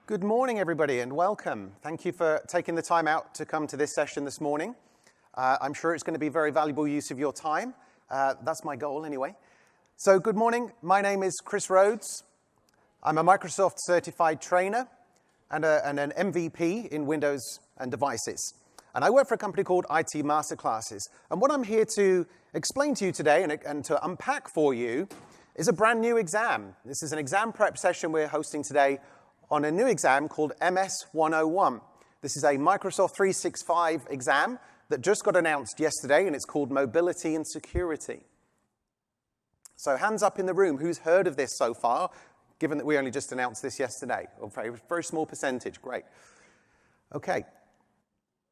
Good morning, everybody, and welcome. Thank you for taking the time out to come to this session this morning. I'm sure it's going to be very valuable use of your time. That's my goal, anyway. So, good morning. My name is Chris Rhodes. I'm a Microsoft certified trainer and an MVP in Windows and devices. And I work for a company called IT Masterclasses. And what I'm here to explain to you today and to unpack for you is a brand new exam. This is an exam prep session we're hosting today on a new exam called MS-101. This is a Microsoft 365 exam that just got announced yesterday, and it's called Mobility and Security. So hands up in the room, who's heard of this so far, given that we only just announced this yesterday? A very small percentage, great. Okay,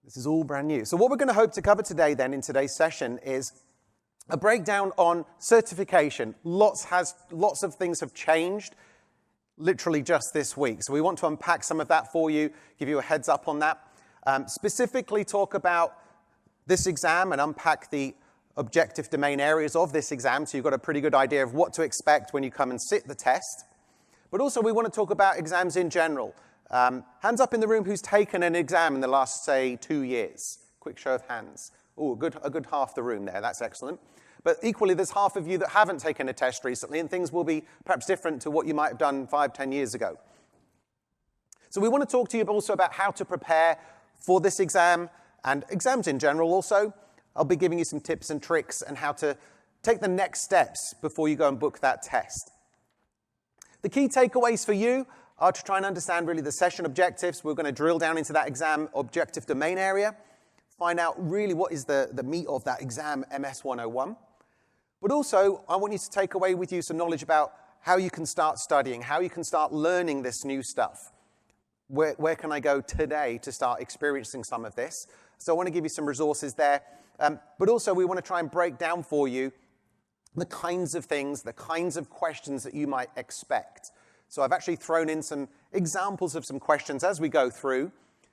this is all brand new. So what we're going to hope to cover today then in today's session is a breakdown on certification. Lots of things have changed literally just this week. So we want to unpack some of that for you, give you a heads up on that. Specifically talk about this exam and unpack the objective domain areas of this exam so you've got a pretty good idea of what to expect when you come and sit the test. But also we want to talk about exams in general. Hands up in the room who's taken an exam in the last, say, 2 years. Quick show of hands. Oh, a good half the room there. That's excellent. But equally, there's half of you that haven't taken a test recently, and things will be perhaps different to what you might have done 5, 10 years ago. So we want to talk to you also about how to prepare for this exam, and exams in general also. I'll be giving you some tips and tricks on how to take the next steps before you go and book that test. The key takeaways for you are to try and understand really the session objectives. We're going to drill down into that exam objective domain area, find out really what is the meat of that exam MS-101. But also, I want you to take away with you some knowledge about how you can start studying, how you can start learning this new stuff. Where can I go today to start experiencing some of this? So I want to give you some resources there. But also, we want to try and break down for you the kinds of things, the kinds of questions that you might expect. So I've actually thrown in some examples of some questions as we go through.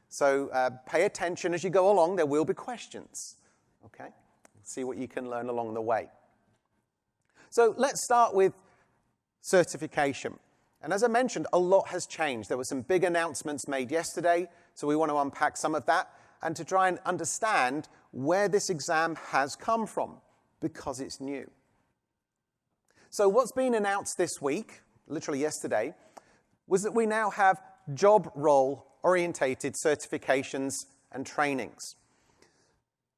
So pay attention as you go along. There will be questions. Okay? See what you can learn along the way. So let's start with certification. And as I mentioned, a lot has changed. There were some big announcements made yesterday, so we want to unpack some of that and to try and understand where this exam has come from, because it's new. So what's been announced this week, literally yesterday, was that we now have job role-orientated certifications and trainings.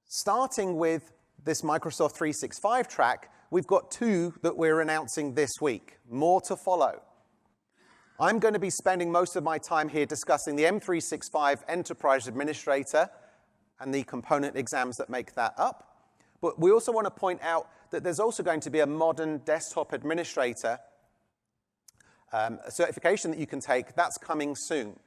Starting with this Microsoft 365 track, we've got 2 that we're announcing this week. More to follow. I'm going to be spending most of my time here discussing the M365 Enterprise Administrator and the component exams that make that up. But we also want to point out that there's also going to be a modern desktop administrator certification that you can take. That's coming soon.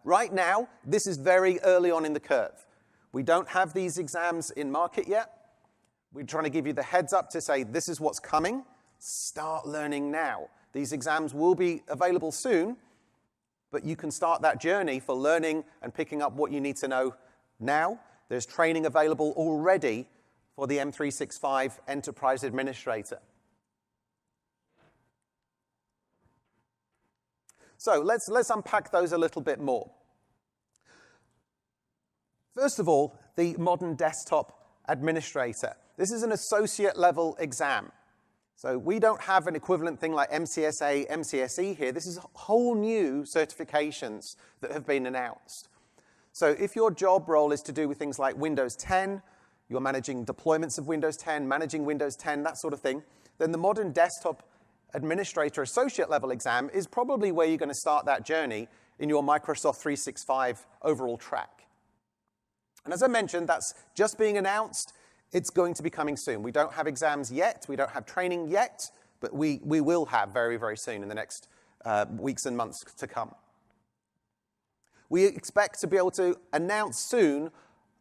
Right now, this is very early on in the curve. We don't have these exams in market yet. We're trying to give you the heads up to say, this is what's coming. Start learning now. These exams will be available soon, but you can start that journey for learning and picking up what you need to know now. There's training available already for the M365 Enterprise Administrator. So let's unpack those a little bit more. First of all, the modern desktop administrator. This is an associate level exam. So we don't have an equivalent thing like MCSA, MCSE here. This is whole new certifications that have been announced. So if your job role is to do with things like Windows 10, you're managing deployments of Windows 10, managing Windows 10, that sort of thing, then the modern desktop administrator associate level exam is probably where you're going to start that journey in your Microsoft 365 overall track. And as I mentioned, that's just being announced. It's going to be coming soon. We don't have exams yet. We don't have training yet, but we will have very, very soon in the next weeks and months to come. We expect to be able to announce soon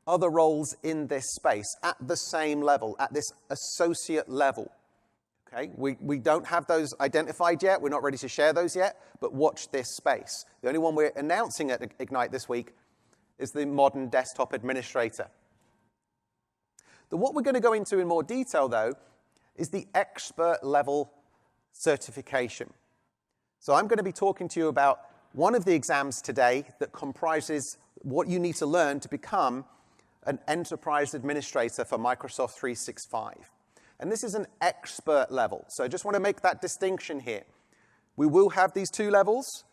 other roles in this space at the same level, at this associate level. Okay? We don't have those identified yet. We're not ready to share those yet, but watch this space. The only one we're announcing at Ignite this week is the modern desktop administrator. What we're going to go into in more detail, though, is the expert level certification. So I'm going to be talking to you about one of the exams today that comprises what you need to learn to become an enterprise administrator for Microsoft 365. And this is an expert level. So I just want to make that distinction here. We will have these two levels.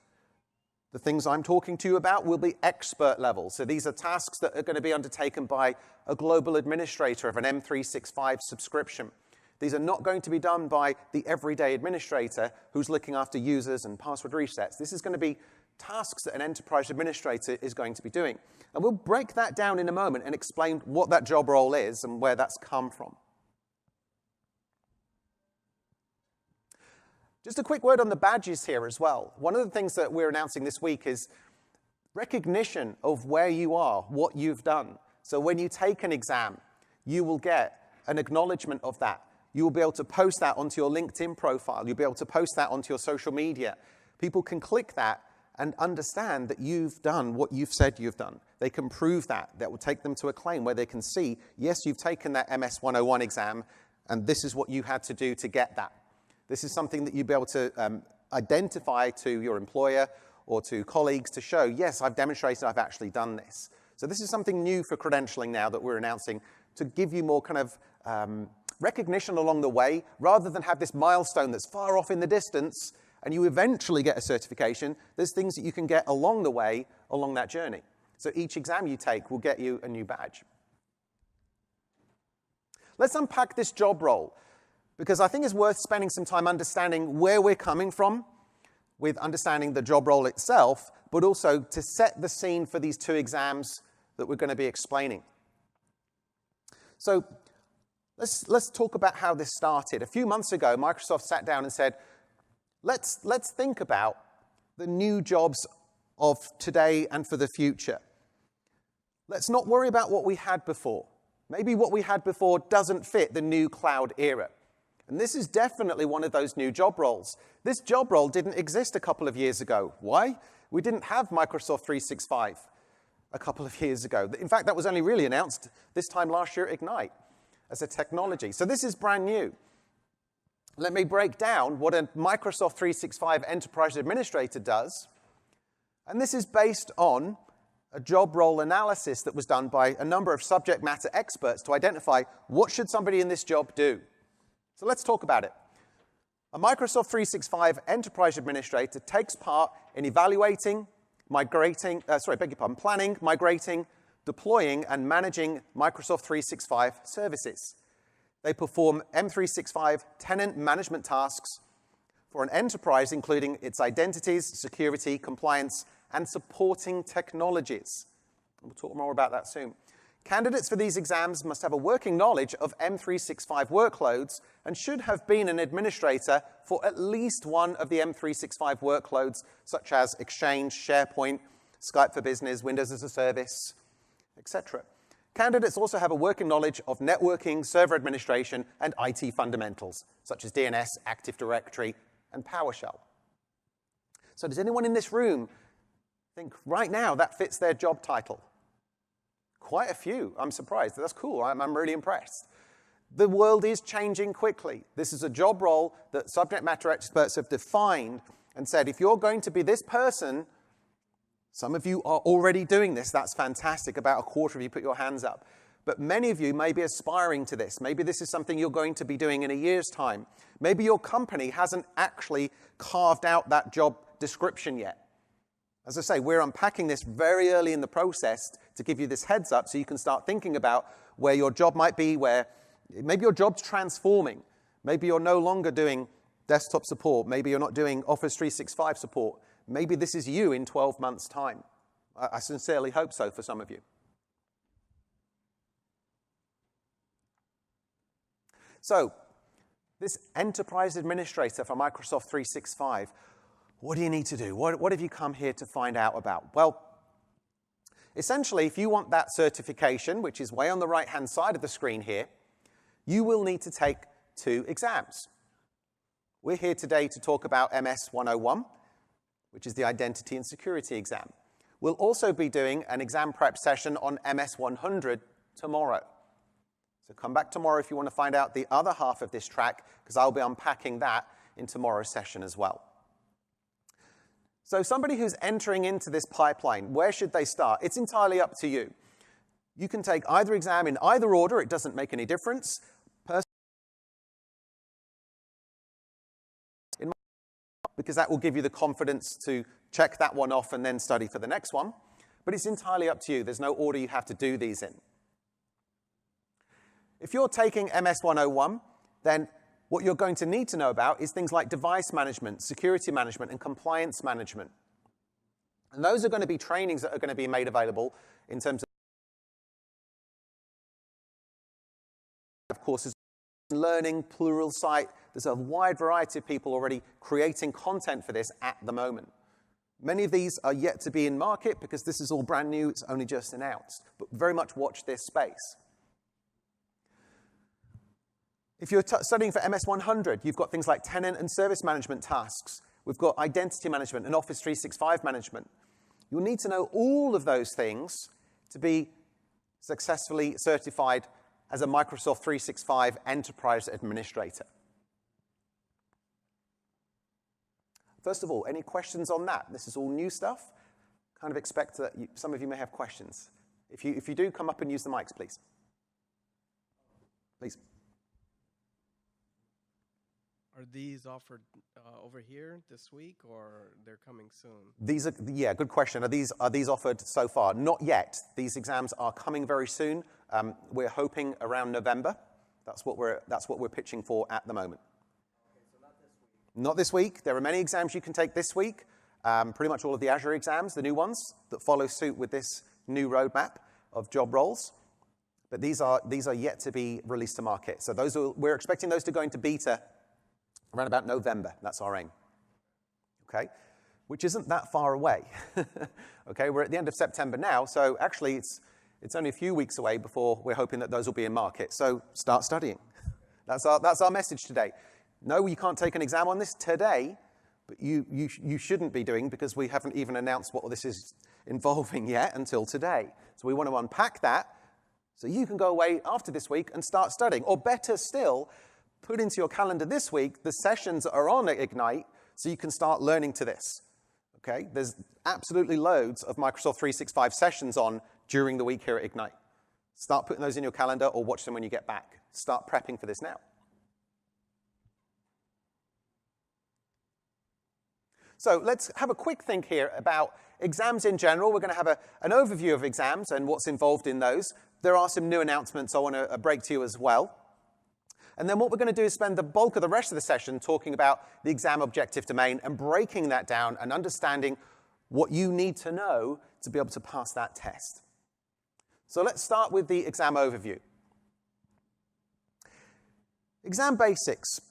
The things I'm talking to you about will be expert level. So these are tasks that are going to be undertaken by a global administrator of an M365 subscription. These are not going to be done by the everyday administrator who's looking after users and password resets. This is going to be tasks that an enterprise administrator is going to be doing. And we'll break that down in a moment and explain what that job role is and where that's come from. Just a quick word on the badges here as well. One of the things that we're announcing this week is recognition of where you are, what you've done. So when you take an exam, you will get an acknowledgement of that. You will be able to post that onto your LinkedIn profile. You'll be able to post that onto your social media. People can click that and understand that you've done what you've said you've done. They can prove that. That will take them to a claim where they can see, yes, you've taken that MS-101 exam, and this is what you had to do to get that. This is something that you'll be able to identify to your employer or to colleagues to show, yes, I've demonstrated I've actually done this. So this is something new for credentialing now that we're announcing to give you more kind of recognition along the way, rather than have this milestone that's far off in the distance and you eventually get a certification. There's things that you can get along the way, along that journey. So each exam you take will get you a new badge. Let's unpack this job role, because I think it's worth spending some time understanding where we're coming from with understanding the job role itself, but also to set the scene for these two exams that we're going to be explaining. So let's talk about how this started. A few months ago, Microsoft sat down and said, let's think about the new jobs of today and for the future. Let's not worry about what we had before. Maybe what we had before doesn't fit the new cloud era. And this is definitely one of those new job roles. This job role didn't exist a couple of years ago. Why? We didn't have Microsoft 365 a couple of years ago. In fact, that was only really announced this time last year at Ignite as a technology. So this is brand new. Let me break down what a Microsoft 365 Enterprise Administrator does. And this is based on a job role analysis that was done by a number of subject matter experts to identify what should somebody in this job do. So let's talk about it. A Microsoft 365 Enterprise Administrator takes part in evaluating, planning, migrating, deploying, and managing Microsoft 365 services. They perform M365 tenant management tasks for an enterprise, including its identities, security, compliance, and supporting technologies. We'll talk more about that soon. Candidates for these exams must have a working knowledge of M365 workloads and should have been an administrator for at least one of the M365 workloads, such as Exchange, SharePoint, Skype for Business, Windows as a Service, etc. Candidates also have a working knowledge of networking, server administration, and IT fundamentals, such as DNS, Active Directory, and PowerShell. So does anyone in this room think right now that fits their job title? Quite a few. I'm surprised. That's cool. I'm really impressed. The world is changing quickly. This is a job role that subject matter experts have defined and said, if you're going to be this person, some of you are already doing this. That's fantastic. About a quarter of you put your hands up. But many of you may be aspiring to this. Maybe this is something you're going to be doing in a year's time. Maybe your company hasn't actually carved out that job description yet. As I say, we're unpacking this very early in the process to give you this heads up so you can start thinking about where your job might be, where maybe your job's transforming. Maybe you're no longer doing desktop support. Maybe you're not doing Office 365 support. Maybe this is you in 12 months' time. I sincerely hope so for some of you. So, this Enterprise Administrator for Microsoft 365, what do you need to do? What have you come here to find out about? Well, essentially, if you want that certification, which is way on the right-hand side of the screen here, you will need to take 2 exams. We're here today to talk about MS-101, which is the Identity and Security exam. We'll also be doing an exam prep session on MS-100 tomorrow. So come back tomorrow if you want to find out the other half of this track, because I'll be unpacking that in tomorrow's session as well. So somebody who's entering into this pipeline, where should they start? It's entirely up to you. You can take either exam in either order. It doesn't make any difference. Because that will give you the confidence to check that one off and then study for the next one. But it's entirely up to you. There's no order you have to do these in. If you're taking MS-101, then what you're going to need to know about is things like device management, security management, and compliance management. And those are going to be trainings that are going to be made available in terms of courses, learning, plural site. There's a wide variety of people already creating content for this at the moment. Many of these are yet to be in market because this is all brand new. It's only just announced. But very much watch this space. If you're studying for MS-100, you've got things like tenant and service management tasks. We've got identity management and Office 365 management. You'll need to know all of those things to be successfully certified as a Microsoft 365 Enterprise Administrator. First of all, any questions on that? This is all new stuff. Kind of expect that some of you may have questions. If you do, come up and use the mics, please. Please. Are these offered over here this week, or they're coming soon? These are, yeah, good question. Are these offered so far? Not yet. These exams are coming very soon. We're hoping around November. That's what we're pitching for at the moment. Okay, so not this week. Not this week. There are many exams you can take this week. Pretty much all of the Azure exams, the new ones that follow suit with this new roadmap of job roles. But these are yet to be released to market. So we're expecting those to go into beta around about November. That's our aim. Okay? Which isn't that far away. Okay? We're at the end of September now, so actually it's only a few weeks away before we're hoping that those will be in market. So start studying. That's our message today. No, you can't take an exam on this today, but you shouldn't be doing because we haven't even announced what this is involving yet until today. So we want to unpack that so you can go away after this week and start studying. Or better still, put into your calendar this week the sessions that are on Ignite so you can start learning to this. Okay? There's absolutely loads of Microsoft 365 sessions on during the week here at Ignite. Start putting those in your calendar or watch them when you get back. Start prepping for this now. So let's have a quick think here about exams in general. We're going to have an overview of exams and what's involved in those. There are some new announcements I want to break to you as well. And then what we're going to do is spend the bulk of the rest of the session talking about the exam objective domain and breaking that down and understanding what you need to know to be able to pass that test. So let's start with the exam overview. Exam basics.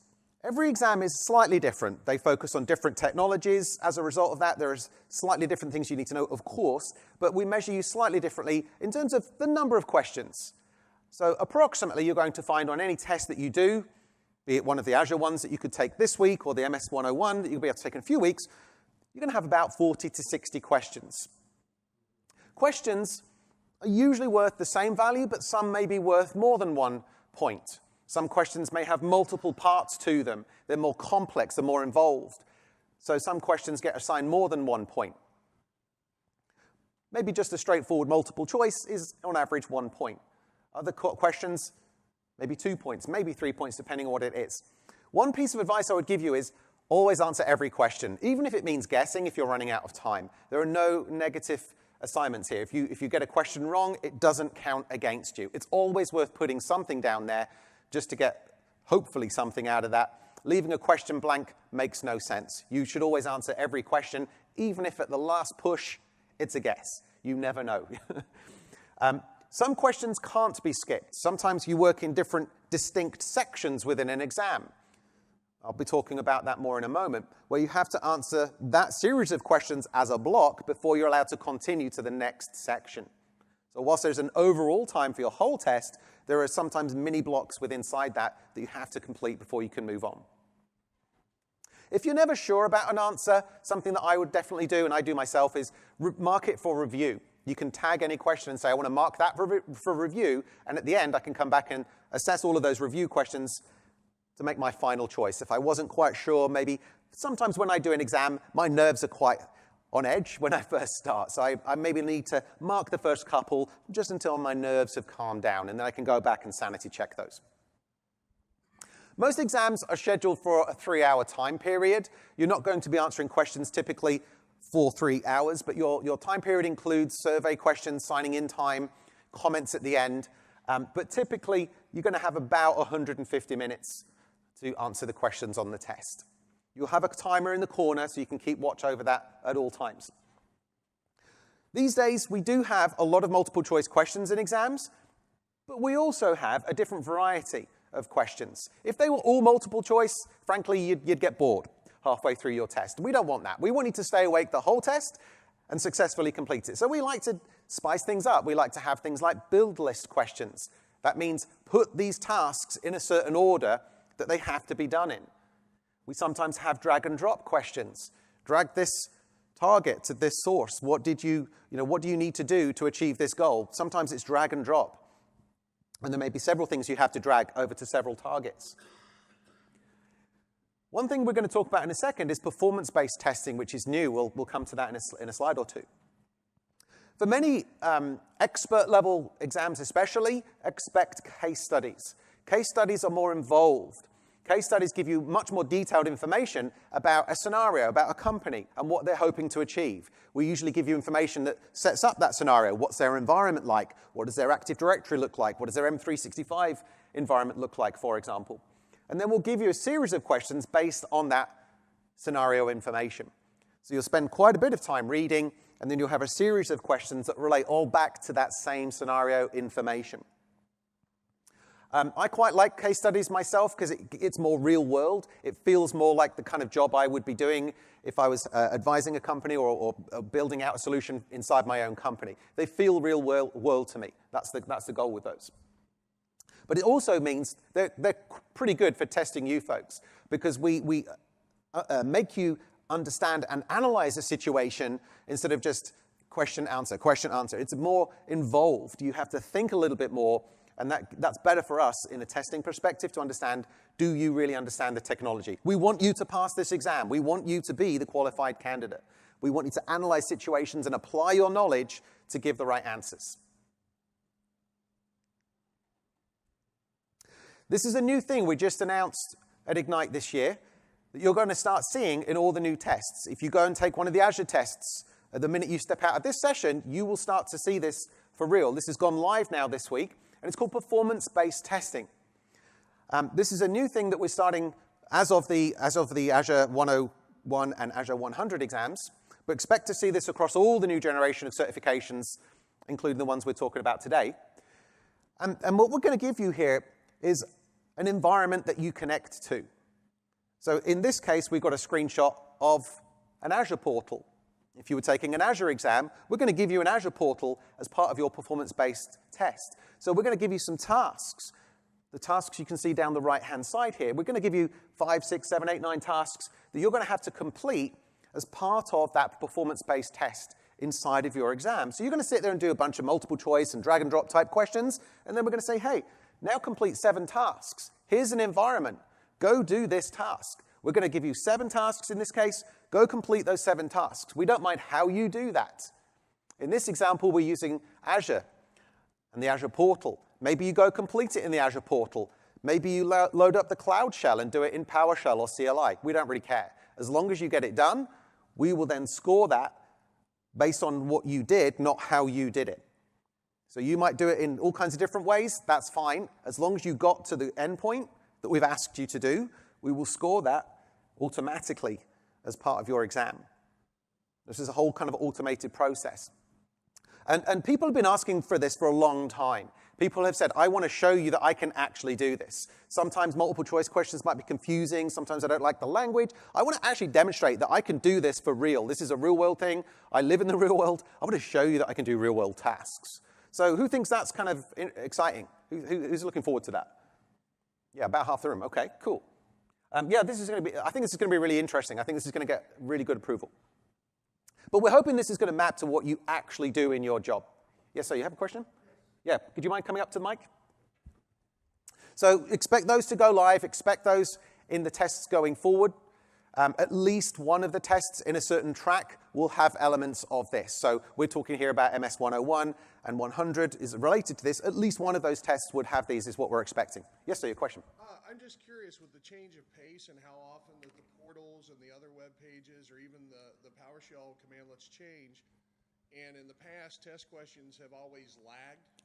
Every exam is slightly different. They focus on different technologies. As a result of that, there's slightly different things you need to know, of course, but we measure you slightly differently in terms of the number of questions. So approximately, you're going to find on any test that you do, be it one of the Azure ones that you could take this week or the MS-101 that you'll be able to take in a few weeks, you're going to have about 40 to 60 questions. Questions are usually worth the same value, but some may be worth more than 1 point. Some questions may have multiple parts to them. They're more complex, they're more involved. So some questions get assigned more than 1 point. Maybe just a straightforward multiple choice is, on average, 1 point. Other questions, maybe 2 points, maybe 3 points, depending on what it is. One piece of advice I would give you is always answer every question, even if it means guessing if you're running out of time. There are no negative assignments here. If you get a question wrong, it doesn't count against you. It's always worth putting something down there just to get, hopefully, something out of that. Leaving a question blank makes no sense. You should always answer every question, even if at the last push, it's a guess. You never know. Some questions can't be skipped. Sometimes you work in different distinct sections within an exam. I'll be talking about that more in a moment, where you have to answer that series of questions as a block before you're allowed to continue to the next section. So whilst there's an overall time for your whole test, there are sometimes mini blocks within that you have to complete before you can move on. If you're never sure about an answer, something that I would definitely do, and I do myself, is mark it for review. You can tag any question and say, I want to mark that for review, and at the end, I can come back and assess all of those review questions to make my final choice. If I wasn't quite sure, maybe sometimes when I do an exam, my nerves are quite on edge when I first start. So I maybe need to mark the first couple just until my nerves have calmed down, and then I can go back and sanity check those. Most exams are scheduled for a 3-hour time period. You're not going to be answering questions typically for 3 hours, but your time period includes survey questions, signing in time, comments at the end. But typically, you're going to have about 150 minutes to answer the questions on the test. You'll have a timer in the corner so you can keep watch over that at all times. These days, we do have a lot of multiple choice questions in exams, but we also have a different variety of questions. If they were all multiple choice, frankly, you'd get bored halfway through your test. We don't want that. We want you to stay awake the whole test and successfully complete it. So we like to spice things up. We like to have things like build list questions. That means put these tasks in a certain order that they have to be done in. We sometimes have drag and drop questions. Drag this target to this source. What do you need to do to achieve this goal? Sometimes it's drag and drop. And there may be several things you have to drag over to several targets. One thing we're going to talk about in a second is performance-based testing, which is new. We'll come to that in a slide or two. For many expert-level exams especially, expect case studies. Case studies are more involved. Case studies give you much more detailed information about a scenario, about a company, and what they're hoping to achieve. We usually give you information that sets up that scenario. What's their environment like? What does their Active Directory look like? What does their M365 environment look like, for example? And then we'll give you a series of questions based on that scenario information. So you'll spend quite a bit of time reading, and then you'll have a series of questions that relate all back to that same scenario information. I quite like case studies myself because it's more real world. It feels more like the kind of job I would be doing if I was advising a company or building out a solution inside my own company. They feel real world to me. That's the goal with those. But it also means they're pretty good for testing you folks because we make you understand and analyze a situation instead of just question, answer. It's more involved. You have to think a little bit more. And that's better for us in a testing perspective to understand, do you really understand the technology? We want you to pass this exam. We want you to be the qualified candidate. We want you to analyze situations and apply your knowledge to give the right answers. This is a new thing we just announced at Ignite this year that you're going to start seeing in all the new tests. If you go and take one of the Azure tests, the minute you step out of this session, you will start to see this for real. This has gone live now this week. And it's called performance-based testing. This is a new thing that we're starting as of the Azure 101 and Azure 100 exams, but expect to see this across all the new generation of certifications, including the ones we're talking about today. And what we're going to give you here is an environment that you connect to. So in this case, we've got a screenshot of an Azure portal. If you were taking an Azure exam, we're going to give you an Azure portal as part of your performance-based test. So we're going to give you some tasks. The tasks you can see down the right-hand side here. We're going to give you 5, 6, 7, 8, 9 tasks that you're going to have to complete as part of that performance-based test inside of your exam. So you're going to sit there and do a bunch of multiple choice and drag and drop type questions, and then we're going to say, hey, now complete 7 tasks. Here's an environment. Go do this task. We're going to give you 7 tasks in this case. Go complete those 7 tasks. We don't mind how you do that. In this example, we're using Azure and the Azure portal. Maybe you go complete it in the Azure portal. Maybe you load up the Cloud Shell and do it in PowerShell or CLI. We don't really care. As long as you get it done, we will then score that based on what you did, not how you did it. So you might do it in all kinds of different ways. That's fine. As long as you got to the endpoint that we've asked you to do, we will score that automatically as part of your exam. This is a whole kind of automated process. And people have been asking for this for a long time. People have said, I want to show you that I can actually do this. Sometimes multiple choice questions might be confusing. Sometimes I don't like the language. I want to actually demonstrate that I can do this for real. This is a real world thing. I live in the real world. I want to show you that I can do real world tasks. So who thinks that's kind of exciting? Who's looking forward to that? Yeah, about half the room. Okay, cool. Yeah, this is going to be, I think this is going to be really interesting. I think this is going to get really good approval. But we're hoping this is going to map to what you actually do in your job. Yes, sir, you have a question? Yeah, could you mind coming up to the mic? So expect those to go live. Expect those in the tests going forward. At least one of the tests in a certain track will have elements of this. So we're talking here about MS-101 and 100 is related to this. At least one of those tests would have these is what we're expecting. Yes, sir, your question. I'm just curious with the change of pace and how often that the portals and the other web pages or even the PowerShell commandlets change. And in the past, test questions have always lagged.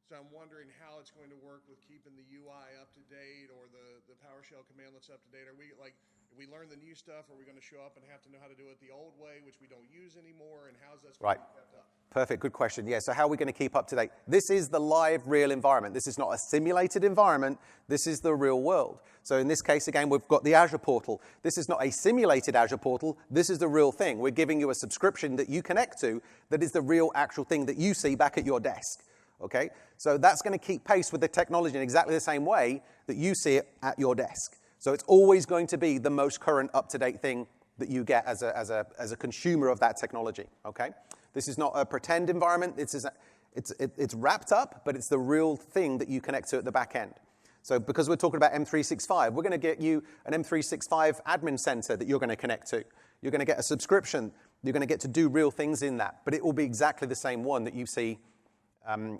So I'm wondering how it's going to work with keeping the UI up to date or the PowerShell commandlets up to date. Are we like, if we learn the new stuff, are we going to show up and have to know how to do it the old way, which we don't use anymore? And how's that going to be kept up? Perfect, good question. Yeah, so how are we going to keep up to date? This is the live, real environment. This is not a simulated environment. This is the real world. So in this case, again, we've got the Azure portal. This is not a simulated Azure portal. This is the real thing. We're giving you a subscription that you connect to that is the real, actual thing that you see back at your desk. Okay? So that's going to keep pace with the technology in exactly the same way that you see it at your desk. So it's always going to be the most current, up-to-date thing that you get as a consumer of that technology. Okay? This is not a pretend environment. It's wrapped up, but it's the real thing that you connect to at the back end. So because we're talking about M365, we're going to get you an M365 admin center that you're going to connect to. You're going to get a subscription. You're going to get to do real things in that. But it will be exactly the same one that you see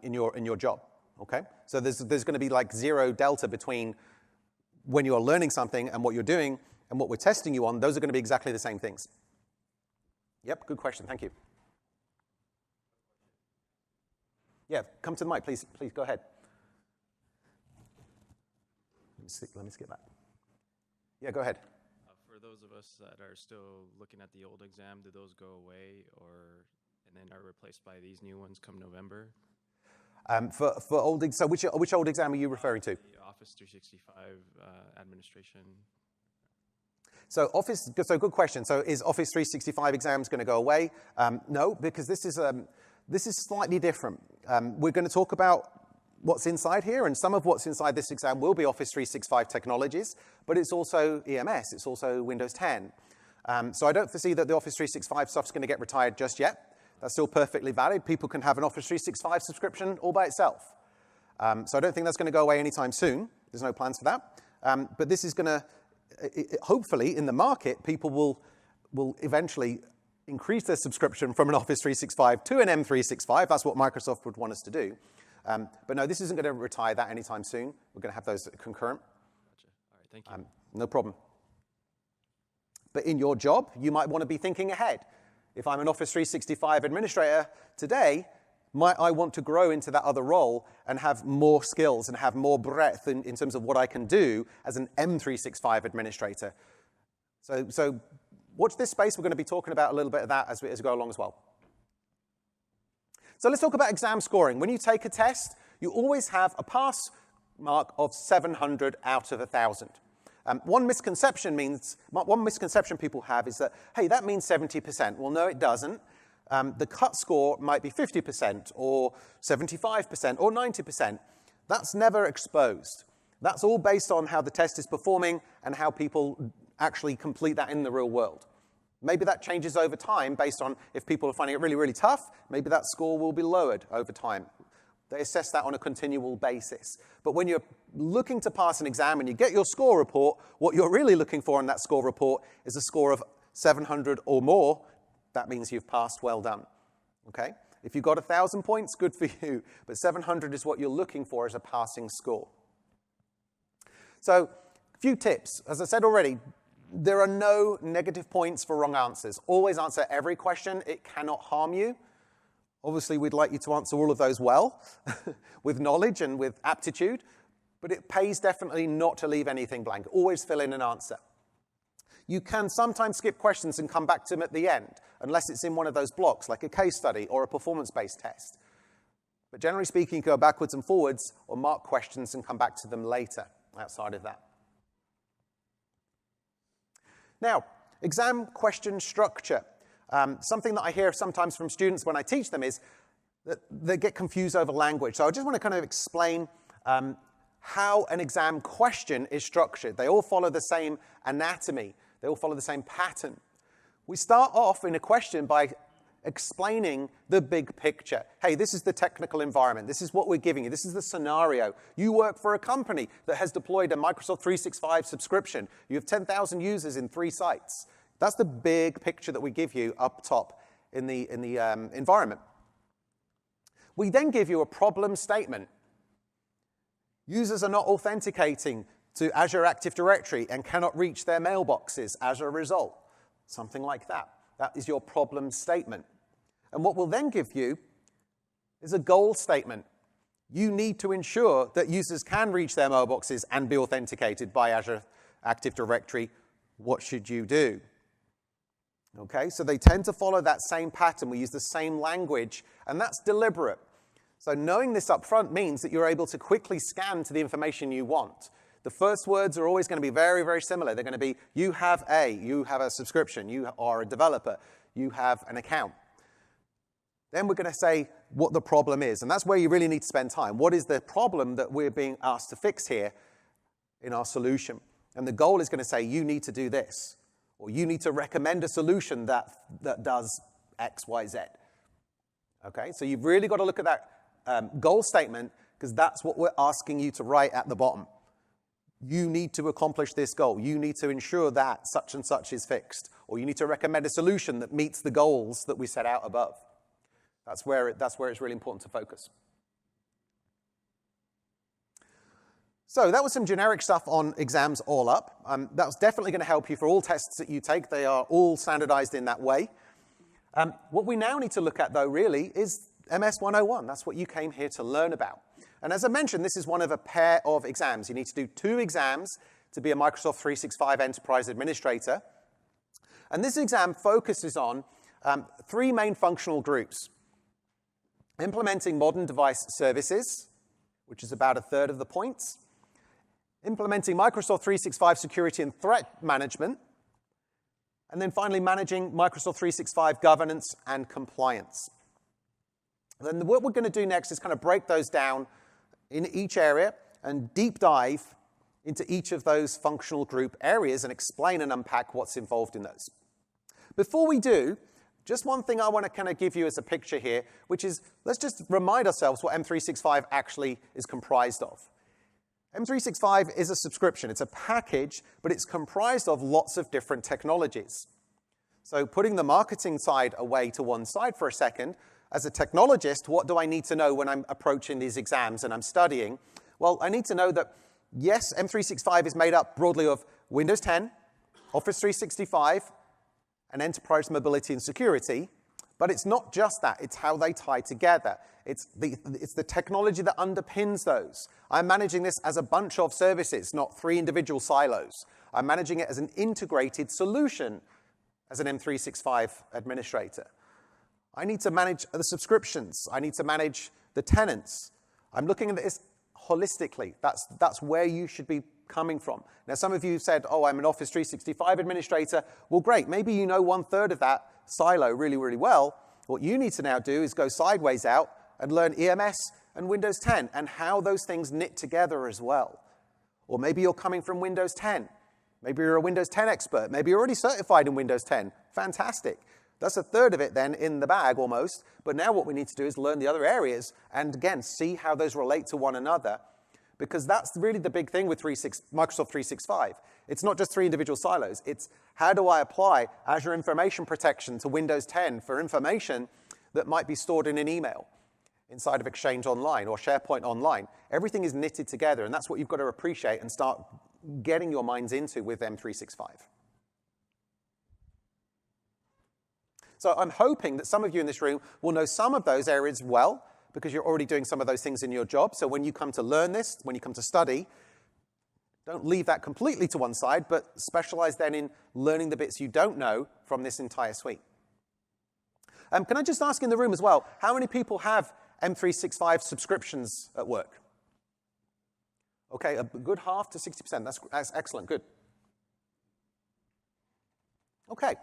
in your job. Okay? So there's going to be like zero delta between when you're learning something and what you're doing and what we're testing you on. Those are going to be exactly the same things. Yep, good question. Thank you. Yeah, come to the mic, please. Please, go ahead. Let me skip that. Yeah, go ahead. For those of us that are still looking at the old exam, do those go away and then are replaced by these new ones come November? For old, so which old exam are you referring to? The Office 365 administration. So good question. So is Office 365 exams going to go away? No, because this is slightly different. We're going to talk about what's inside here, and some of what's inside this exam will be Office 365 technologies, but it's also EMS, it's also Windows 10. So I don't foresee that the Office 365 stuff's going to get retired just yet. That's still perfectly valid. People can have an Office 365 subscription all by itself. So I don't think that's going to go away anytime soon. There's no plans for that. But this is going to, hopefully, in the market, people will eventually increase their subscription from an Office 365 to an M365. That's what Microsoft would want us to do. But no, this isn't going to retire that anytime soon. We're going to have those concurrent. Gotcha. All right, thank you. No problem. But in your job, you might want to be thinking ahead. If I'm an Office 365 administrator today, might I want to grow into that other role and have more skills and have more breadth in terms of what I can do as an M365 administrator? So watch this space. We're going to be talking about a little bit of that as we go along as well. So let's talk about exam scoring. When you take a test, you always have a pass mark of 700 out of 1,000. One misconception people have is that, hey, that means 70%. Well, no, it doesn't. The cut score might be 50% or 75% or 90%. That's never exposed. That's all based on how the test is performing and how people actually complete that in the real world. Maybe that changes over time based on if people are finding it really, really tough, maybe that score will be lowered over time. They assess that on a continual basis. But when you're looking to pass an exam and you get your score report, what you're really looking for in that score report is a score of 700 or more. That means you've passed, well done. Okay? If you got 1,000 points, good for you. But 700 is what you're looking for as a passing score. So, a few tips. As I said already, there are no negative points for wrong answers. Always answer every question. It cannot harm you. Obviously, we'd like you to answer all of those well, with knowledge and with aptitude, but it pays definitely not to leave anything blank. Always fill in an answer. You can sometimes skip questions and come back to them at the end, unless it's in one of those blocks, like a case study or a performance-based test. But generally speaking, you go backwards and forwards or mark questions and come back to them later outside of that. Now, exam question structure. Something that I hear sometimes from students when I teach them is that they get confused over language. So I just want to kind of explain how an exam question is structured. They all follow the same anatomy. They all follow the same pattern. We start off in a question by explaining the big picture. Hey, this is the technical environment. This is what we're giving you. This is the scenario. You work for a company that has deployed a Microsoft 365 subscription. You have 10,000 users in 3 sites. That's the big picture that we give you up top in the environment. We then give you a problem statement. Users are not authenticating to Azure Active Directory and cannot reach their mailboxes as a result. Something like that. That is your problem statement. And what we'll then give you is a goal statement. You need to ensure that users can reach their mailboxes and be authenticated by Azure Active Directory. What should you do? Okay, so they tend to follow that same pattern. We use the same language, and that's deliberate. So knowing this up front means that you're able to quickly scan to the information you want. The first words are always going to be very, very similar. They're going to be, you have a subscription, you are a developer, you have an account. Then we're going to say what the problem is, and that's where you really need to spend time. What is the problem that we're being asked to fix here in our solution? And the goal is going to say, you need to do this, or you need to recommend a solution that does X, Y, Z. Okay, so you've really got to look at that goal statement, because that's what we're asking you to write at the bottom. You need to accomplish this goal. You need to ensure that such and such is fixed, or you need to recommend a solution that meets the goals that we set out above. That's where it's really important to focus. So that was some generic stuff on exams all up. That was definitely going to help you for all tests that you take. They are all standardized in that way. What we now need to look at, though, really, is MS-101. That's what you came here to learn about. And as I mentioned, this is one of a pair of exams. You need to do 2 exams to be a Microsoft 365 Enterprise Administrator. And this exam focuses on 3 main functional groups. Implementing modern device services, which is about 1/3 of the points. Implementing Microsoft 365 security and threat management. And then finally, managing Microsoft 365 governance and compliance. Then what we're going to do next is kind of break those down in each area and deep dive into each of those functional group areas and explain and unpack what's involved in those. Before we do, just one thing I want to kind of give you as a picture here, which is, let's just remind ourselves what M365 actually is comprised of. M365 is a subscription. It's a package, but it's comprised of lots of different technologies. So putting the marketing side away to one side for a second, as a technologist, what do I need to know when I'm approaching these exams and I'm studying? Well, I need to know that, yes, M365 is made up broadly of Windows 10, Office 365, and enterprise mobility and security, but it's not just that. It's how they tie together. It's the technology that underpins those. I'm managing this as a bunch of services, not 3 individual silos. I'm managing it as an integrated solution as an M365 administrator. I need to manage the subscriptions. I need to manage the tenants. I'm looking at this holistically. That's where you should be coming from. Now, some of you said, oh, I'm an Office 365 administrator. Well, great. Maybe you know 1/3 of that silo really, really well. What you need to now do is go sideways out and learn EMS and Windows 10 and how those things knit together as well. Or maybe you're coming from Windows 10. Maybe you're a Windows 10 expert. Maybe you're already certified in Windows 10. Fantastic. That's 1/3 of it then in the bag almost. But now what we need to do is learn the other areas and, again, see how those relate to one another. Because that's really the big thing with Microsoft 365. It's not just 3 individual silos. It's how do I apply Azure Information Protection to Windows 10 for information that might be stored in an email inside of Exchange Online or SharePoint Online. Everything is knitted together, and that's what you've got to appreciate and start getting your minds into with M365. So I'm hoping that some of you in this room will know some of those areas well, because you're already doing some of those things in your job. So when you come to learn this, when you come to study, don't leave that completely to one side, but specialize then in learning the bits you don't know from this entire suite. Can I just ask in the room as well, how many people have M365 subscriptions at work? Okay, a good half to 60%. That's excellent, good. Okay,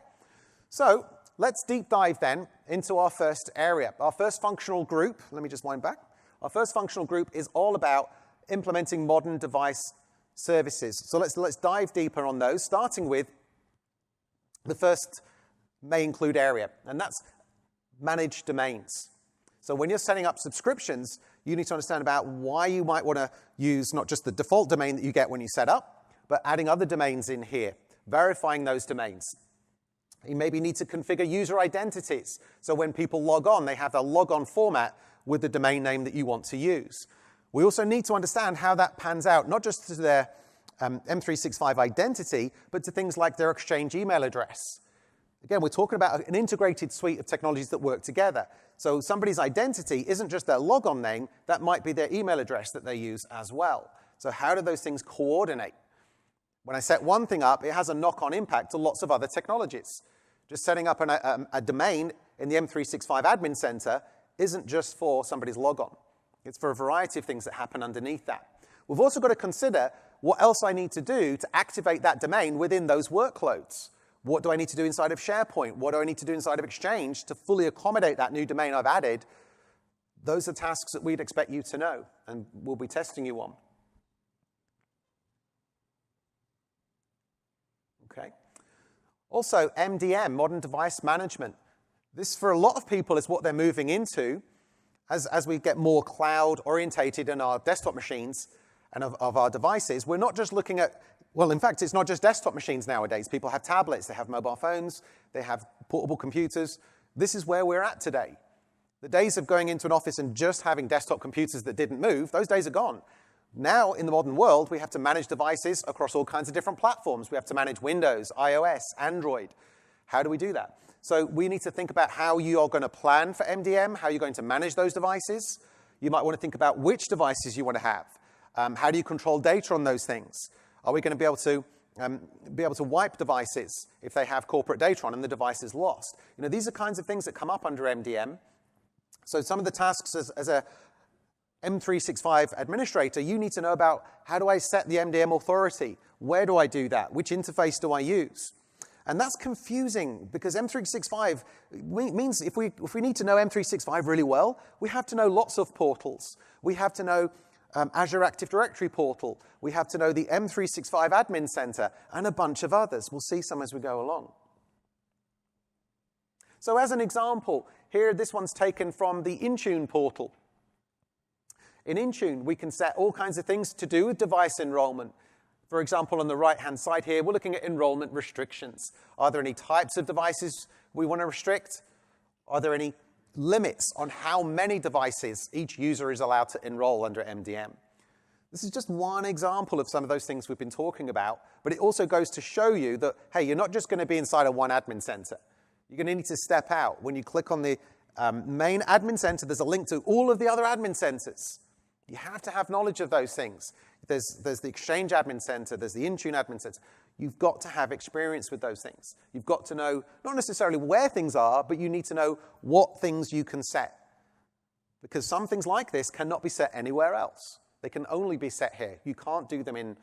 so let's deep dive then into our first area. Our first functional group, let me just wind back. Our first functional group is all about implementing modern device services. So let's dive deeper on those, starting with the first may include area. And that's manage domains. So when you're setting up subscriptions, you need to understand about why you might want to use not just the default domain that you get when you set up, but adding other domains in here, verifying those domains. You maybe need to configure user identities. So when people log on, they have a logon format with the domain name that you want to use. We also need to understand how that pans out, not just to their M365 identity, but to things like their Exchange email address. Again, we're talking about an integrated suite of technologies that work together. So somebody's identity isn't just their logon name, that might be their email address that they use as well. So how do those things coordinate? When I set one thing up, it has a knock-on impact to lots of other technologies. Just setting up a domain in the M365 Admin Center isn't just for somebody's logon. It's for a variety of things that happen underneath that. We've also got to consider what else I need to do to activate that domain within those workloads. What do I need to do inside of SharePoint? What do I need to do inside of Exchange to fully accommodate that new domain I've added? Those are tasks that we'd expect you to know, and we'll be testing you on. Okay. Also, MDM, Modern Device Management. This, for a lot of people, is what they're moving into as we get more cloud-orientated in our desktop machines and of our devices. We're not just looking at, well, in fact, it's not just desktop machines nowadays. People have tablets, they have mobile phones, they have portable computers. This is where we're at today. The days of going into an office and just having desktop computers that didn't move, those days are gone. Now, in the modern world, we have to manage devices across all kinds of different platforms. We have to manage Windows, iOS, Android. How do we do that? So we need to think about how you are going to plan for MDM, how you're going to manage those devices. You might want to think about which devices you want to have. How do you control data on those things? Are we going to be able to wipe devices if they have corporate data on and the device is lost? You know, these are kinds of things that come up under MDM. So some of the tasks as a M365 administrator, you need to know about how do I set the MDM authority? Where do I do that? Which interface do I use? And that's confusing because M365 means if we need to know M365 really well, we have to know lots of portals. We have to know Azure Active Directory portal. We have to know the M365 Admin Center and a bunch of others. We'll see some as we go along. So as an example, here this one's taken from the Intune portal. In Intune, we can set all kinds of things to do with device enrollment. For example, on the right-hand side here, we're looking at enrollment restrictions. Are there any types of devices we want to restrict? Are there any limits on how many devices each user is allowed to enroll under MDM? This is just one example of some of those things we've been talking about, but it also goes to show you that, hey, you're not just going to be inside of one admin center. You're going to need to step out. When you click on the main admin center, there's a link to all of the other admin centers. You have to have knowledge of those things. There's the Exchange Admin Center, there's the Intune Admin Center. You've got to have experience with those things. You've got to know not necessarily where things are, but you need to know what things you can set. Because some things like this cannot be set anywhere else. They can only be set here. You can't do them in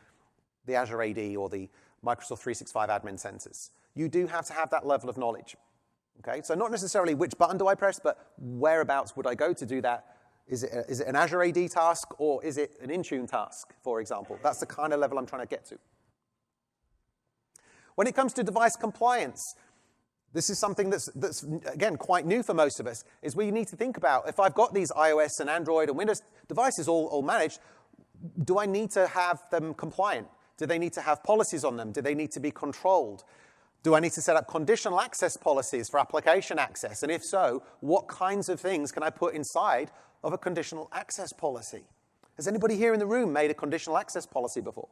the Azure AD or the Microsoft 365 Admin Centers. You do have to have that level of knowledge. Okay? So not necessarily which button do I press, but whereabouts would I go to do that? Is it an Azure AD task, or is it an Intune task, for example? That's the kind of level I'm trying to get to. When it comes to device compliance, this is something that's again, quite new for most of us, is we need to think about, if I've got these iOS and Android and Windows devices all managed, do I need to have them compliant? Do they need to have policies on them? Do they need to be controlled? Do I need to set up conditional access policies for application access? And if so, what kinds of things can I put inside of a conditional access policy? Has anybody here in the room made a conditional access policy before?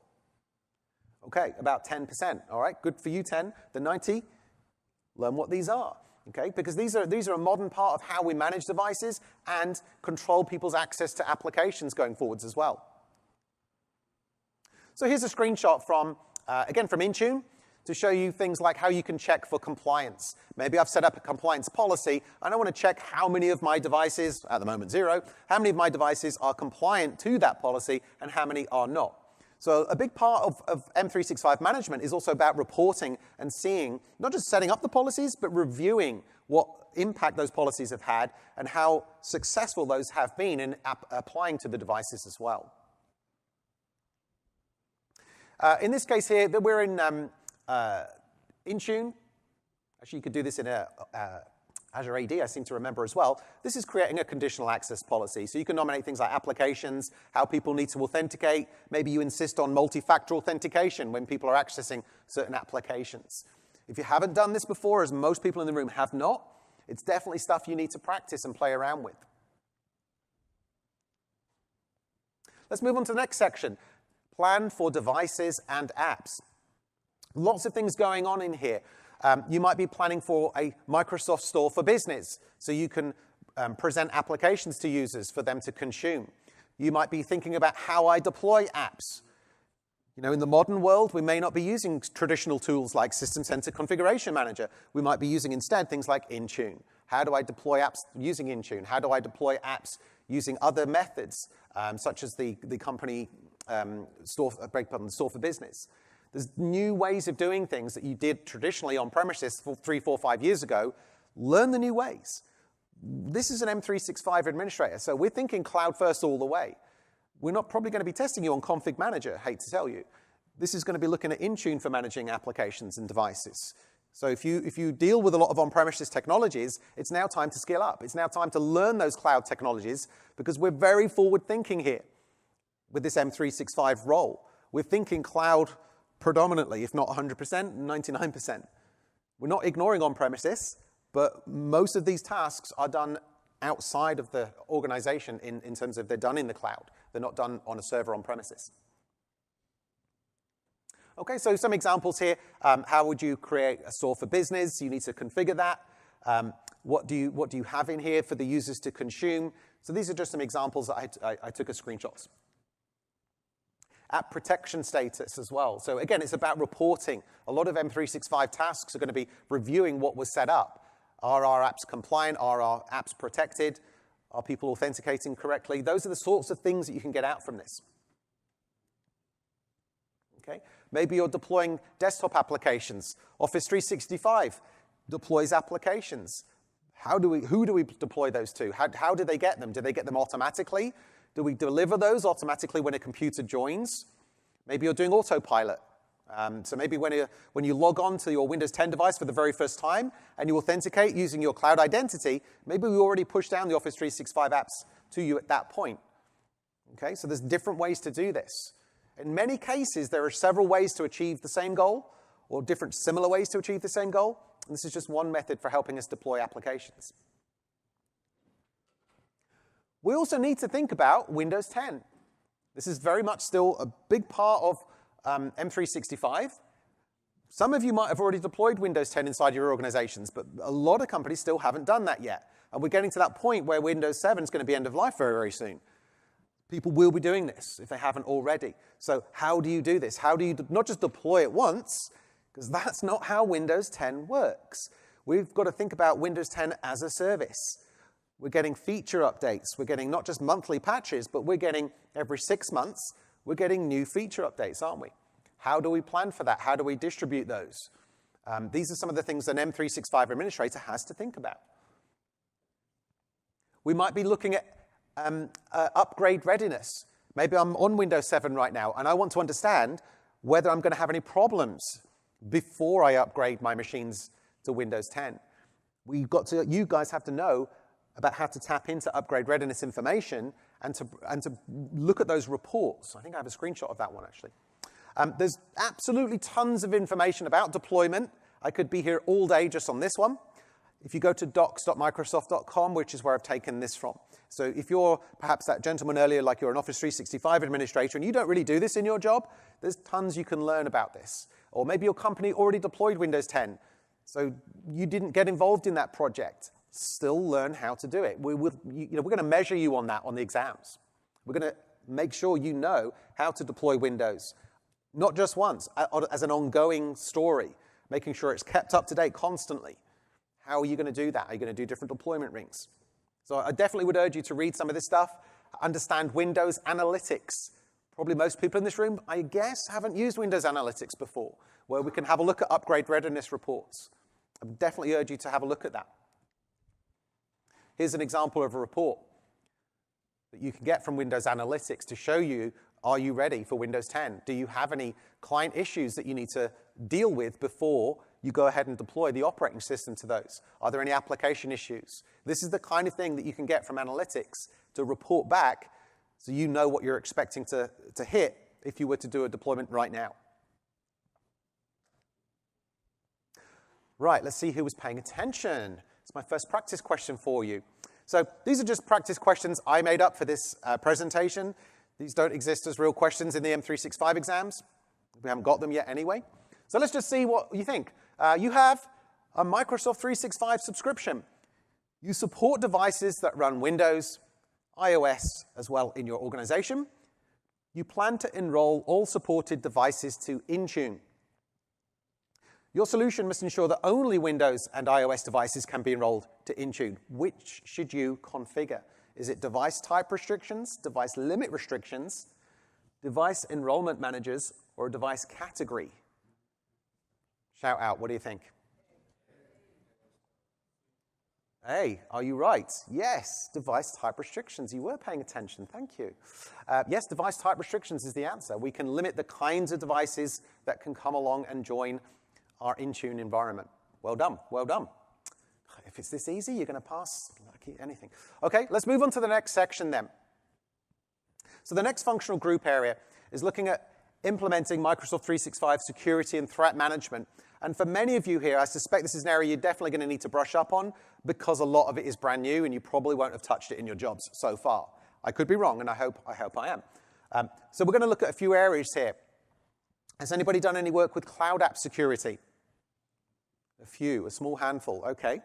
Okay, about 10%. All right, good for you, 10. The 90, learn what these are. Okay, because these are a modern part of how we manage devices and control people's access to applications going forwards as well. So here's a screenshot from, again, from Intune, to show you things like how you can check for compliance. Maybe I've set up a compliance policy, and I want to check how many of my devices, at the moment 0, how many of my devices are compliant to that policy and how many are not. So a big part of M365 management is also about reporting and seeing, not just setting up the policies, but reviewing what impact those policies have had and how successful those have been in applying to the devices as well. In this case here, we're in Intune. Actually, you could do this in Azure AD, I seem to remember as well, this is creating a conditional access policy. So you can nominate things like applications, how people need to authenticate. Maybe you insist on multi-factor authentication when people are accessing certain applications. If you haven't done this before, as most people in the room have not, it's definitely stuff you need to practice and play around with. Let's move on to the next section, plan for devices and apps. Lots of things going on in here. You might be planning for a Microsoft Store for Business, so you can present applications to users for them to consume. You might be thinking about how I deploy apps. You know, in the modern world, we may not be using traditional tools like System Center Configuration Manager. We might be using instead things like Intune. How do I deploy apps using Intune? How do I deploy apps using other methods, such as the company Store for Business? There's new ways of doing things that you did traditionally on premises 3, 4, 5 years ago. Learn the new ways. This is an M365 administrator, so we're thinking cloud first all the way. We're not probably going to be testing you on Config Manager, hate to tell you. This is going to be looking at Intune for managing applications and devices. So if you deal with a lot of on-premises technologies, it's now time to scale up. It's now time to learn those cloud technologies because we're very forward-thinking here with this M365 role. We're thinking cloud predominantly, if not 100%, 99%. We're not ignoring on-premises, but most of these tasks are done outside of the organization in terms of they're done in the cloud. They're not done on a server on-premises. Okay, so some examples here. How would you create a store for business? You need to configure that. What do you have in here for the users to consume? So these are just some examples that I took as screenshots. App protection status as well. So again, it's about reporting. A lot of M365 tasks are going to be reviewing what was set up. Are our apps compliant? Are our apps protected? Are people authenticating correctly? Those are the sorts of things that you can get out from this. Okay? Maybe you're deploying desktop applications. Office 365 deploys applications. Who do we deploy those to? How do they get them? Do they get them automatically? Do we deliver those automatically when a computer joins? Maybe you're doing autopilot. So maybe when you log on to your Windows 10 device for the very first time and you authenticate using your cloud identity, maybe we already pushed down the Office 365 apps to you at that point. Okay, so there's different ways to do this. In many cases, there are several ways to achieve the same goal or different similar ways to achieve the same goal. And this is just one method for helping us deploy applications. We also need to think about Windows 10. This is very much still a big part of M365. Some of you might have already deployed Windows 10 inside your organizations, but a lot of companies still haven't done that yet. And we're getting to that point where Windows 7 is going to be end of life very, very soon. People will be doing this if they haven't already. So how do you do this? How do you not just deploy it once, because that's not how Windows 10 works. We've got to think about Windows 10 as a service. We're getting feature updates. We're getting not just monthly patches, but we're getting every 6 months, we're getting new feature updates, aren't we? How do we plan for that? How do we distribute those? These are some of the things an M365 administrator has to think about. We might be looking at upgrade readiness. Maybe I'm on Windows 7 right now, and I want to understand whether I'm going to have any problems before I upgrade my machines to Windows 10. You guys have to know about how to tap into upgrade readiness information and to look at those reports. I think I have a screenshot of that one, actually. There's absolutely tons of information about deployment. I could be here all day just on this one. If you go to docs.microsoft.com, which is where I've taken this from. So if you're perhaps that gentleman earlier, like you're an Office 365 administrator, and you don't really do this in your job, there's tons you can learn about this. Or maybe your company already deployed Windows 10, so you didn't get involved in that project. Still learn how to do it. We're going to measure you on that on the exams. We're going to make sure you know how to deploy Windows, not just once, as an ongoing story, making sure it's kept up to date constantly. How are you going to do that? Are you going to do different deployment rings? So I definitely would urge you to read some of this stuff, understand Windows Analytics. Probably most people in this room, I guess, haven't used Windows Analytics before, where we can have a look at upgrade readiness reports. I would definitely urge you to have a look at that. Here's an example of a report that you can get from Windows Analytics to show you, are you ready for Windows 10? Do you have any client issues that you need to deal with before you go ahead and deploy the operating system to those. Are there any application issues? This is the kind of thing that you can get from analytics to report back so you know what you're expecting to hit if you were to do a deployment right now. Right, let's see who was paying attention. It's my first practice question for you. So these are just practice questions I made up for this presentation. These don't exist as real questions in the M365 exams. We haven't got them yet anyway. So let's just see what you think. You have a Microsoft 365 subscription. You support devices that run Windows, iOS as well in your organization. You plan to enroll all supported devices to Intune. Your solution must ensure that only Windows and iOS devices can be enrolled to Intune. Which should you configure? Is it device type restrictions, device limit restrictions, device enrollment managers, or device category? Shout out, what do you think? Hey, are you right? Yes, device type restrictions. You were paying attention, thank you. Yes, device type restrictions is the answer. We can limit the kinds of devices that can come along and join our Intune environment. Well done, well done. If it's this easy, you're going to pass like anything. Okay, let's move on to the next section then. So the next functional group area is looking at implementing Microsoft 365 security and threat management. And for many of you here, I suspect this is an area you're definitely going to need to brush up on because a lot of it is brand new and you probably won't have touched it in your jobs so far. I could be wrong, and I hope I am. So we're going to look at a few areas here. Has anybody done any work with cloud app security? A few, a small handful, okay.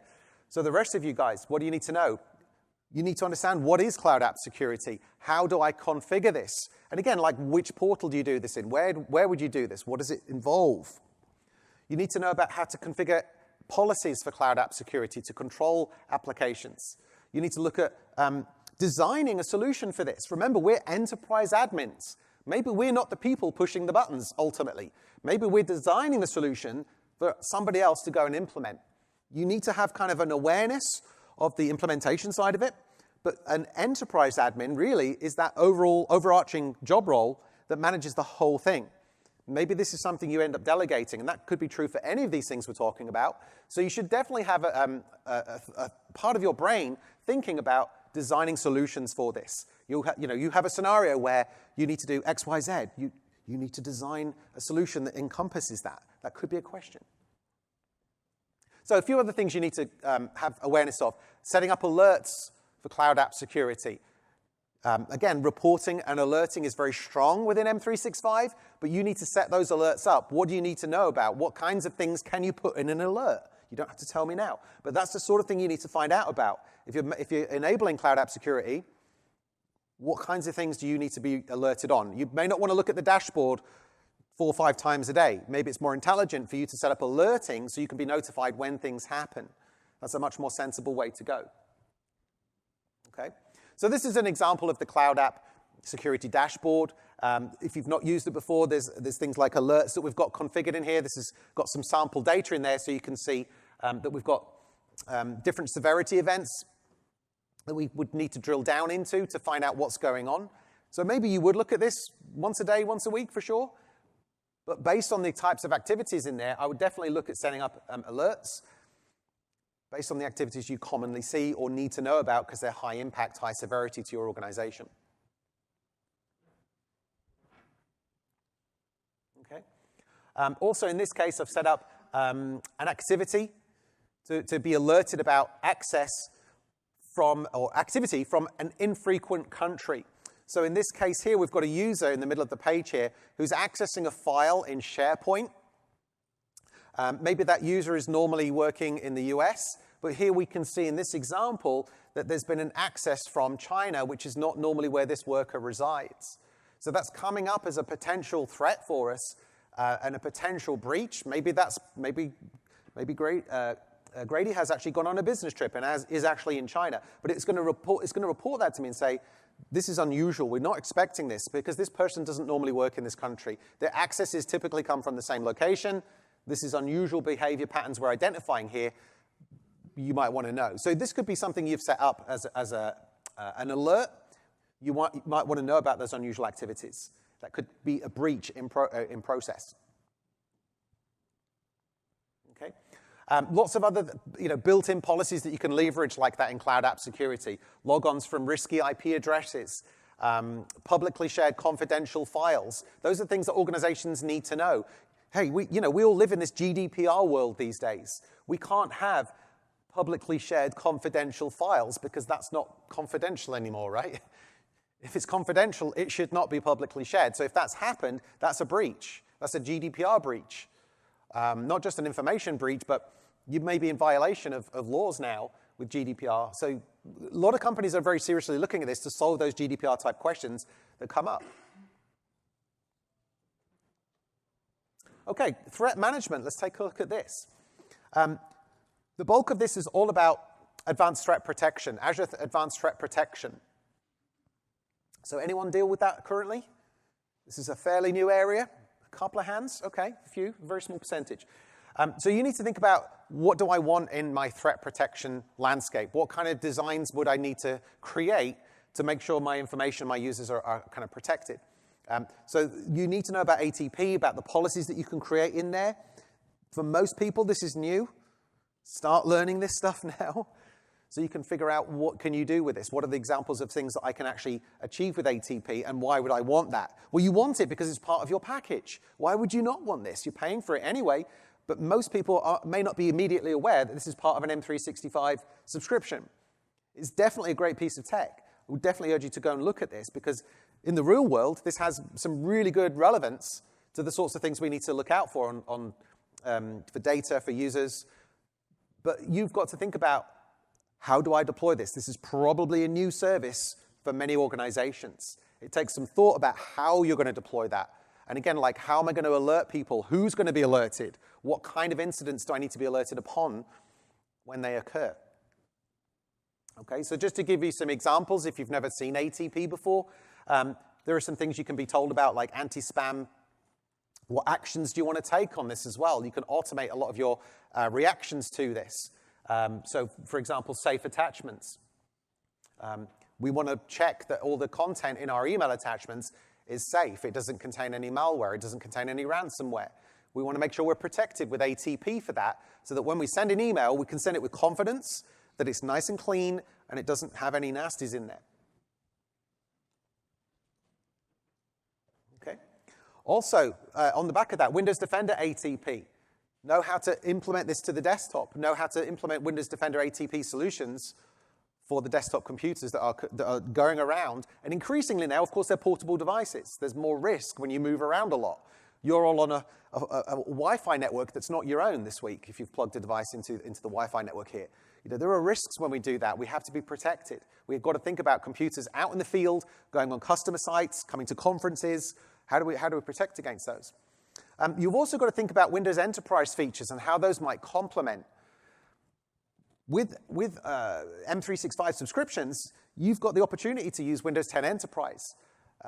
So the rest of you guys, what do you need to know? You need to understand what is cloud app security. How do I configure this? And again, like which portal do you do this in? Where would you do this? What does it involve? You need to know about how to configure policies for cloud app security to control applications. You need to look at designing a solution for this. Remember, we're enterprise admins. Maybe we're not the people pushing the buttons, ultimately. Maybe we're designing the solution for somebody else to go and implement. You need to have kind of an awareness of the implementation side of it, but an enterprise admin really is that overall overarching job role that manages the whole thing. Maybe this is something you end up delegating, and that could be true for any of these things we're talking about. So you should definitely have a part of your brain thinking about designing solutions for this. You have a scenario where you need to do X, Y, Z. You need to design a solution that encompasses that. That could be a question. So a few other things you need to have awareness of. Setting up alerts for cloud app security. Again, reporting and alerting is very strong within M365, but you need to set those alerts up. What do you need to know about? What kinds of things can you put in an alert? You don't have to tell me now, but that's the sort of thing you need to find out about. If you're enabling cloud app security, what kinds of things do you need to be alerted on? You may not want to look at the dashboard 4 or 5 times a day. Maybe it's more intelligent for you to set up alerting so you can be notified when things happen. That's a much more sensible way to go. Okay? So this is an example of the Cloud App Security Dashboard. If you've not used it before, there's things like alerts that we've got configured in here. This has got some sample data in there so you can see that we've got different severity events that we would need to drill down into to find out what's going on. So maybe you would look at this once a day, once a week for sure. But based on the types of activities in there, I would definitely look at setting up alerts based on the activities you commonly see or need to know about because they're high impact, high severity to your organization. Okay. Also, in this case, I've set up an activity to be alerted about access from, or activity from an infrequent country. So in this case here, we've got a user in the middle of the page here who's accessing a file in SharePoint. Maybe that user is normally working in the US, but here we can see in this example that there's been an access from China, which is not normally where this worker resides. So that's coming up as a potential threat for us and a potential breach. Maybe Grady has actually gone on a business trip and is actually in China, but it's going to report that to me and say, this is unusual. We're not expecting this because this person doesn't normally work in this country. Their accesses typically come from the same location. This is unusual behavior patterns we're identifying here. You might want to know. So this could be something you've set up as an alert. You might want to know about those unusual activities. That could be a breach in process. Okay. Lots of other built-in policies that you can leverage like that in cloud app security. Logons from risky IP addresses, publicly shared confidential files. Those are things that organizations need to know. Hey, we all live in this GDPR world these days. We can't have publicly shared confidential files because that's not confidential anymore, right? If it's confidential, it should not be publicly shared. So if that's happened, that's a breach. That's a GDPR breach. Not just an information breach, but you may be in violation of laws now with GDPR. So a lot of companies are very seriously looking at this to solve those GDPR-type questions that come up. Okay, threat management. Let's take a look at this. The bulk of this is all about advanced threat protection, Azure Advanced Threat Protection. So anyone deal with that currently? This is a fairly new area. A couple of hands, okay, a few, very small percentage. So you need to think about, what do I want in my threat protection landscape? What kind of designs would I need to create to make sure my information, my users are kind of protected? So you need to know about ATP, about the policies that you can create in there. For most people, this is new. Start learning this stuff now. So you can figure out, what can you do with this? What are the examples of things that I can actually achieve with ATP, and why would I want that? Well, you want it because it's part of your package. Why would you not want this? You're paying for it anyway, but most people may not be immediately aware that this is part of an M365 subscription. It's definitely a great piece of tech. I would definitely urge you to go and look at this, because in the real world, this has some really good relevance to the sorts of things we need to look out for for data, for users. But you've got to think about, how do I deploy this? This is probably a new service for many organizations. It takes some thought about how you're going to deploy that. And again, like, how am I going to alert people? Who's going to be alerted? What kind of incidents do I need to be alerted upon when they occur? Okay, so just to give you some examples, if you've never seen ATP before, there are some things you can be told about, like anti-spam. What actions do you want to take on this as well? You can automate a lot of your reactions to this. So, for example, safe attachments. We want to check that all the content in our email attachments is safe. It doesn't contain any malware. It doesn't contain any ransomware. We want to make sure we're protected with ATP for that, so that when we send an email, we can send it with confidence, that it's nice and clean, and it doesn't have any nasties in there. Okay. Also, on the back of that, Windows Defender ATP. Know how to implement this to the desktop. Know how to implement Windows Defender ATP solutions for the desktop computers that are going around. And increasingly now, of course, they're portable devices. There's more risk when you move around a lot. You're all on a Wi-Fi network that's not your own this week, if you've plugged a device into the Wi-Fi network here. There are risks when we do that. We have to be protected. We've got to think about computers out in the field, going on customer sites, coming to conferences. How do we protect against those? You've also got to think about Windows Enterprise features and how those might complement. With M365 subscriptions, you've got the opportunity to use Windows 10 Enterprise.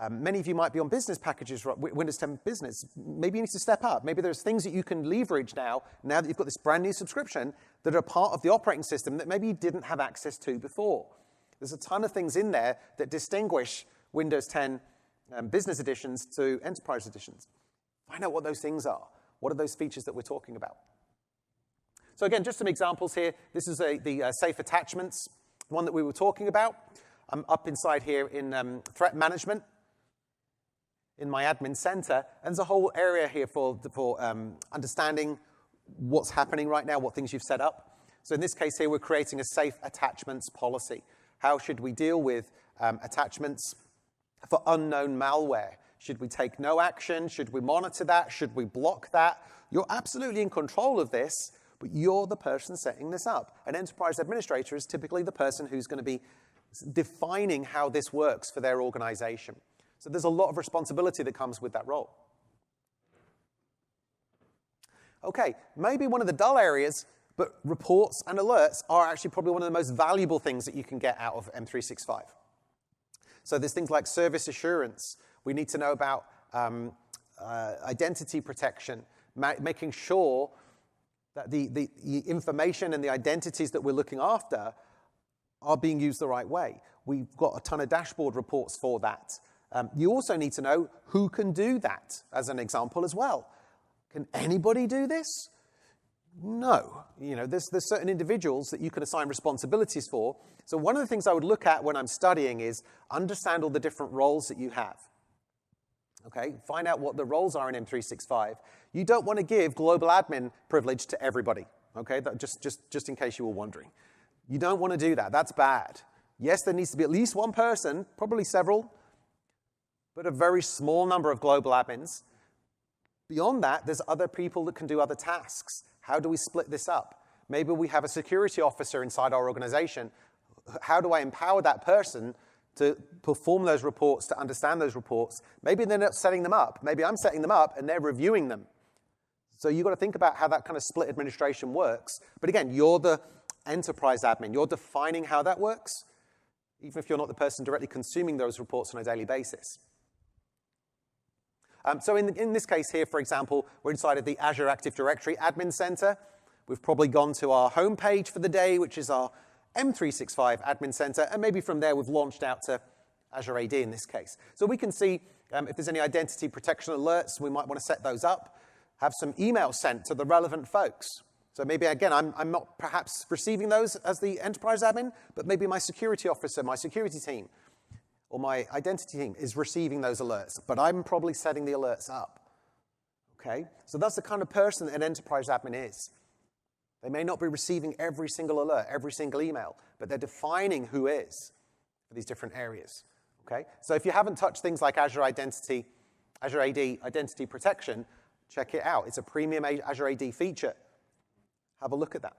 Many of you might be on business packages, Windows 10 Business. Maybe you need to step up. Maybe there's things that you can leverage now that you've got this brand new subscription, that are part of the operating system that maybe you didn't have access to before. There's a ton of things in there that distinguish Windows 10 Business editions to Enterprise editions. Find out what those things are. What are those features that we're talking about? So again, just some examples here. This is the safe attachments, one that we were talking about. I'm up inside here in threat management in my admin center. And there's a whole area here for understanding what's happening right now, what things you've set up. So in this case here, we're creating a safe attachments policy. How should we deal with attachments for unknown malware? Should we take no action? Should we monitor that? Should we block that? You're absolutely in control of this, but you're the person setting this up. An enterprise administrator is typically the person who's going to be defining how this works for their organization. So there's a lot of responsibility that comes with that role. Okay, maybe one of the dull areas, but reports and alerts are actually probably one of the most valuable things that you can get out of M365. So there's things like service assurance. We need to know about identity protection, making sure that the information and the identities that we're looking after are being used the right way. We've got a ton of dashboard reports for that. You also need to know who can do that, as an example as well. Can anybody do this? No. There's certain individuals that you can assign responsibilities for. So one of the things I would look at when I'm studying is understand all the different roles that you have. Okay, find out what the roles are in M365. You don't want to give global admin privilege to everybody. Okay, just in case you were wondering. You don't want to do that. That's bad. Yes, there needs to be at least one person, probably several, but a very small number of global admins. Beyond that, there's other people that can do other tasks. How do we split this up? Maybe we have a security officer inside our organization. How do I empower that person to perform those reports, to understand those reports? Maybe they're not setting them up. Maybe I'm setting them up and they're reviewing them. So you've got to think about how that kind of split administration works. But again, you're the enterprise admin. You're defining how that works, even if you're not the person directly consuming those reports on a daily basis. So in this case here, for example, we're inside of the Azure Active Directory Admin Center. We've probably gone to our home page for the day, which is our M365 Admin Center, and maybe from there we've launched out to Azure AD in this case. So we can see if there's any identity protection alerts, we might want to set those up, have some emails sent to the relevant folks. So maybe, again, I'm not perhaps receiving those as the enterprise admin, but maybe my security officer, my security team, or my identity team is receiving those alerts, but I'm probably setting the alerts up. Okay? So that's the kind of person an enterprise admin is. They may not be receiving every single alert, every single email, but they're defining who is for these different areas. Okay? So if you haven't touched things like Azure Identity, Azure AD Identity Protection, check it out. It's a premium Azure AD feature. Have a look at that.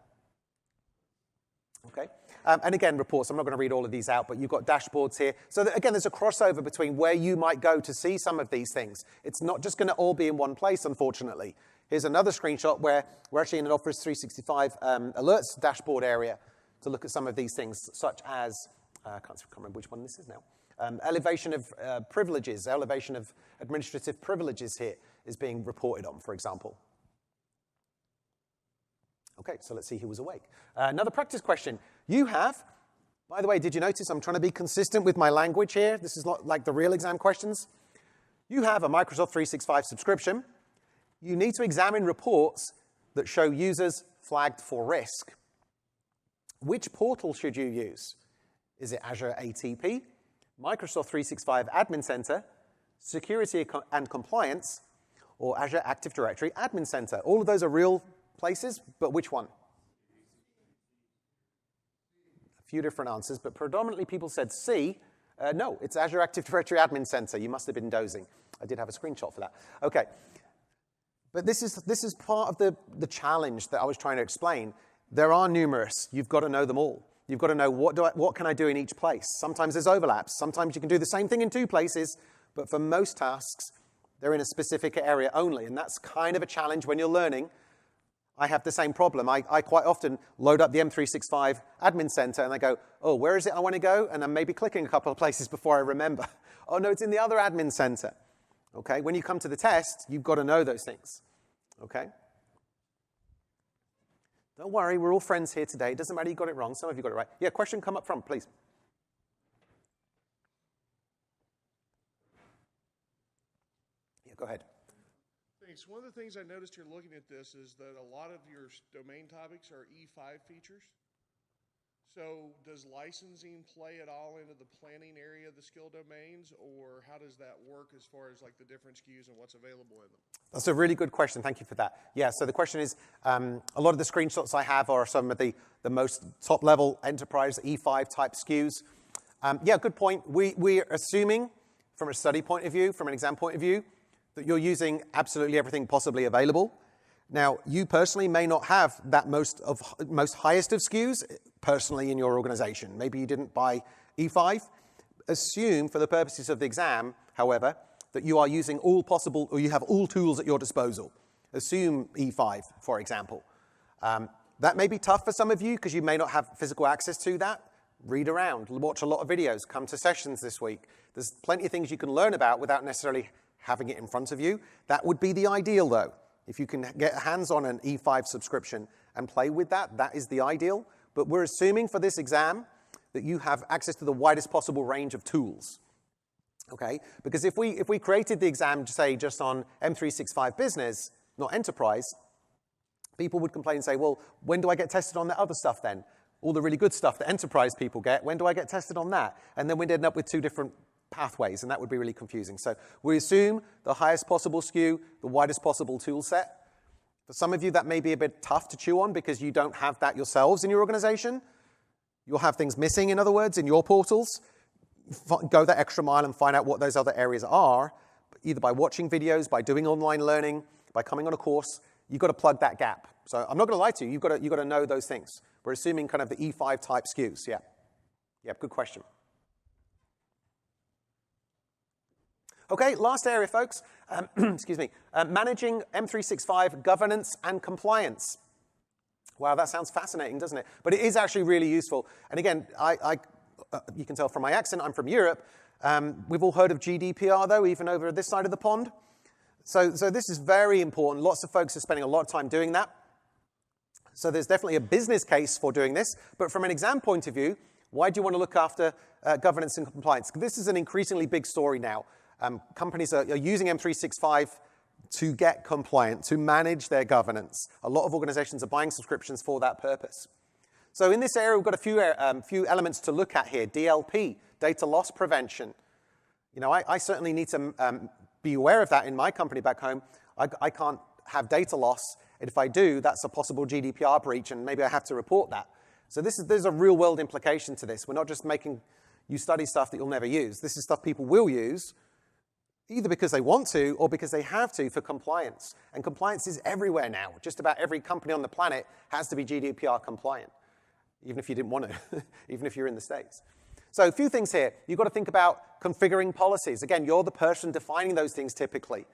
Okay? And again, reports. I'm not going to read all of these out, but you've got dashboards here. So that, again, there's a crossover between where you might go to see some of these things. It's not just going to all be in one place, unfortunately. Here's another screenshot where we're actually in an Office 365 alerts dashboard area to look at some of these things, such as, I can't remember which one this is now. Elevation of privileges, elevation of administrative privileges here is being reported on, for example. Okay, so let's see who was awake. Another practice question. You have, by the way, did you notice I'm trying to be consistent with my language here? This is not like the real exam questions. You have a Microsoft 365 subscription. You need to examine reports that show users flagged for risk. Which portal should you use? Is it Azure ATP, Microsoft 365 Admin Center, Security and Compliance, or Azure Active Directory Admin Center? All of those are real places, but which one? A few different answers, but predominantly people said C. No, it's Azure Active Directory Admin Center. You must have been dozing. I did have a screenshot for that. Okay. But this is part of the challenge that I was trying to explain. There are numerous. You've got to know them all. You've got to know what can I do in each place. Sometimes there's overlaps. Sometimes you can do the same thing in two places, but for most tasks, they're in a specific area only, and that's kind of a challenge when you're learning. I have the same problem. I quite often load up the M365 Admin Center and I go, oh, where is it I want to go? And I'm maybe clicking a couple of places before I remember. Oh, no, it's in the other Admin Center. Okay, when you come to the test, you've got to know those things. Okay? Don't worry, we're all friends here today. It doesn't matter you got it wrong. Some of you got it right. Yeah, question, come up front, please. Yeah, go ahead. Thanks. One of the things I noticed you're looking at this is that a lot of your domain topics are E5 features. So does licensing play at all into the planning area of the skill domains, or how does that work as far as like the different SKUs and what's available in them? That's a really good question. Thank you for that. Yeah, so the question is, a lot of the screenshots I have are some of the most top-level enterprise E5 type SKUs. Yeah, good point. We're assuming from a study point of view, from an exam point of view, that you're using absolutely everything possibly available. Now, you personally may not have that most highest of SKUs personally in your organization. Maybe you didn't buy E5. Assume, for the purposes of the exam, however, that you are using all possible, or you have all tools at your disposal. Assume E5, for example. That may be tough for some of you because you may not have physical access to that. Read around, watch a lot of videos, come to sessions this week. There's plenty of things you can learn about without necessarily having it in front of you. That would be the ideal, though. If you can get hands on an E5 subscription and play with that, that is the ideal. But we're assuming for this exam that you have access to the widest possible range of tools. Okay? Because if we created the exam, say, just on M365 Business, not Enterprise, People would complain and say, well, when do I get tested on that other stuff then? All the really good stuff that enterprise people get, when do I get tested on that? And then we'd end up with two different pathways, and that would be really confusing. So we assume the highest possible SKU, the widest possible tool set. For some of you, that may be a bit tough to chew on because you don't have that yourselves in your organization. You'll have things missing, in other words, in your portals. Go that extra mile and find out what those other areas are, either by watching videos, by doing online learning, by coming on a course. You've got to plug that gap. So I'm not going to lie to you. You've got to know those things. We're assuming kind of the E5 type SKUs. Yeah. Yeah, good question. Okay, last area, folks. Excuse me. Managing M365 governance and compliance. Wow, that sounds fascinating, doesn't it? But it is actually really useful. And again, you can tell from my accent, I'm from Europe. We've all heard of GDPR, though, even over this side of the pond. So this is very important. Lots of folks are spending a lot of time doing that. So there's definitely a business case for doing this. But from an exam point of view, why do you want to look after governance and compliance? This is an increasingly big story now. Companies are using M365 to get compliant, to manage their governance. A lot of organizations are buying subscriptions for that purpose. So in this area, we've got a few elements to look at here. DLP, data loss prevention. You know, I certainly need to be aware of that in my company back home. I can't have data loss. And if I do, that's a possible GDPR breach, and maybe I have to report that. So there's a real-world implication to this. We're not just making you study stuff that you'll never use. This is stuff people will use, either because they want to or because they have to for compliance. And compliance is everywhere now. Just about every company on the planet has to be GDPR compliant, even if you didn't want to, even if you're in the States. So a few things here. You've got to think about configuring policies. Again, you're the person defining those things typically.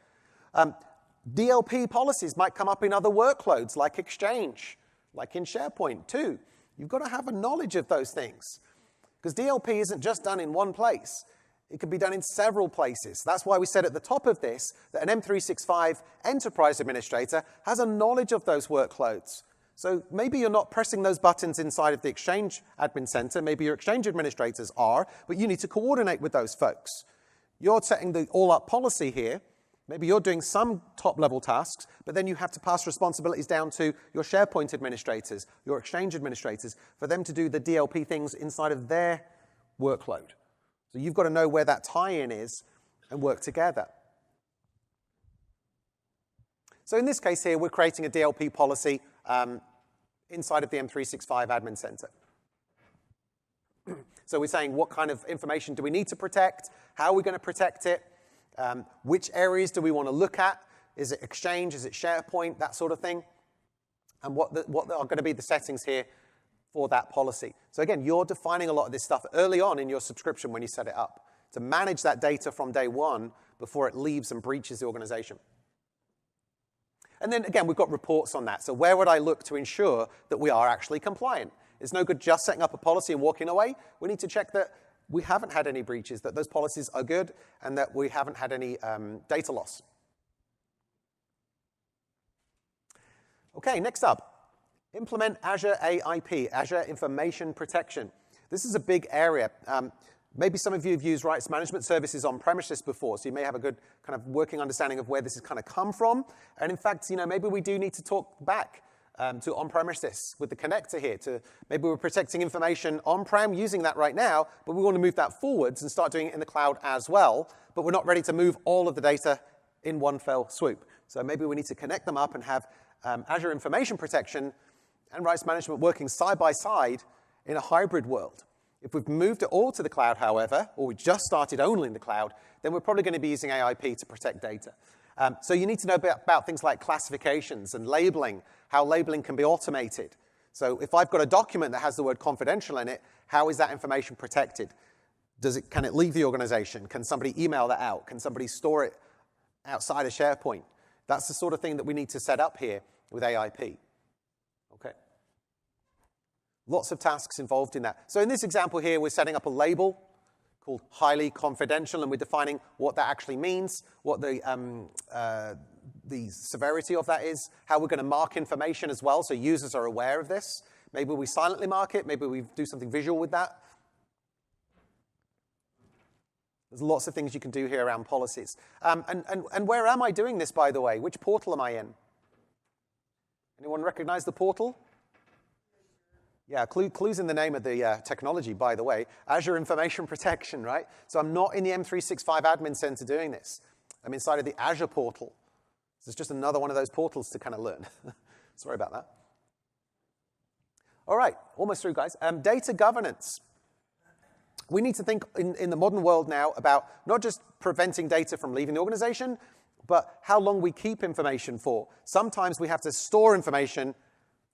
DLP policies might come up in other workloads like Exchange, like in SharePoint too. You've got to have a knowledge of those things because DLP isn't just done in one place. It can be done in several places. That's why we said at the top of this that an M365 enterprise administrator has a knowledge of those workloads. So maybe you're not pressing those buttons inside of the Exchange Admin Center. Maybe your Exchange administrators are, but you need to coordinate with those folks. You're setting the all-up policy here. Maybe you're doing some top-level tasks, but then you have to pass responsibilities down to your SharePoint administrators, your Exchange administrators, for them to do the DLP things inside of their workload. So you've got to know where that tie-in is and work together. So in this case here, we're creating a DLP policy inside of the M365 Admin Center. So we're saying what kind of information do we need to protect, how are we going to protect it, which areas do we want to look at, is it Exchange, is it SharePoint, that sort of thing, and what are going to be the settings here for that policy. So again, you're defining a lot of this stuff early on in your subscription when you set it up to manage that data from day one before it leaves and breaches the organization. And then again, we've got reports on that. So where would I look to ensure that we are actually compliant? It's no good just setting up a policy and walking away. We need to check that we haven't had any breaches, that those policies are good, and that we haven't had any data loss. Okay, next up. Implement Azure AIP, Azure Information Protection. This is a big area. Maybe some of you have used rights management services on premises before, so you may have a good kind of working understanding of where this has kind of come from. And in fact, you know, maybe we do need to talk back to on-premises with the connector here. Maybe we're protecting information on-prem using that right now, but we want to move that forwards and start doing it in the cloud as well. But we're not ready to move all of the data in one fell swoop. So maybe we need to connect them up and have Azure Information Protection and rights management working side by side in a hybrid world. If we've moved it all to the cloud, however, or we just started only in the cloud, then we're probably going to be using AIP to protect data. So you need to know about things like classifications and labeling, how labeling can be automated. So if I've got a document that has the word confidential in it, how is that information protected? Can it leave the organization? Can somebody email that out? Can somebody store it outside of SharePoint? That's the sort of thing that we need to set up here with AIP. Okay. Lots of tasks involved in that. So in this example here, we're setting up a label called highly confidential, and we're defining what that actually means, what the severity of that is, how we're going to mark information as well, so users are aware of this. Maybe we silently mark it, maybe we do something visual with that. There's lots of things you can do here around policies. And where am I doing this, by the way? Which portal am I in? Anyone recognize the portal? Yeah, clue's in the name of the technology, by the way. Azure Information Protection, right? So I'm not in the M365 Admin Center doing this. I'm inside of the Azure portal. This is just another one of those portals to kind of learn. Sorry about that. All right, almost through, guys. Data governance. We need to think in the modern world now about not just preventing data from leaving the organization, but how long we keep information for. Sometimes we have to store information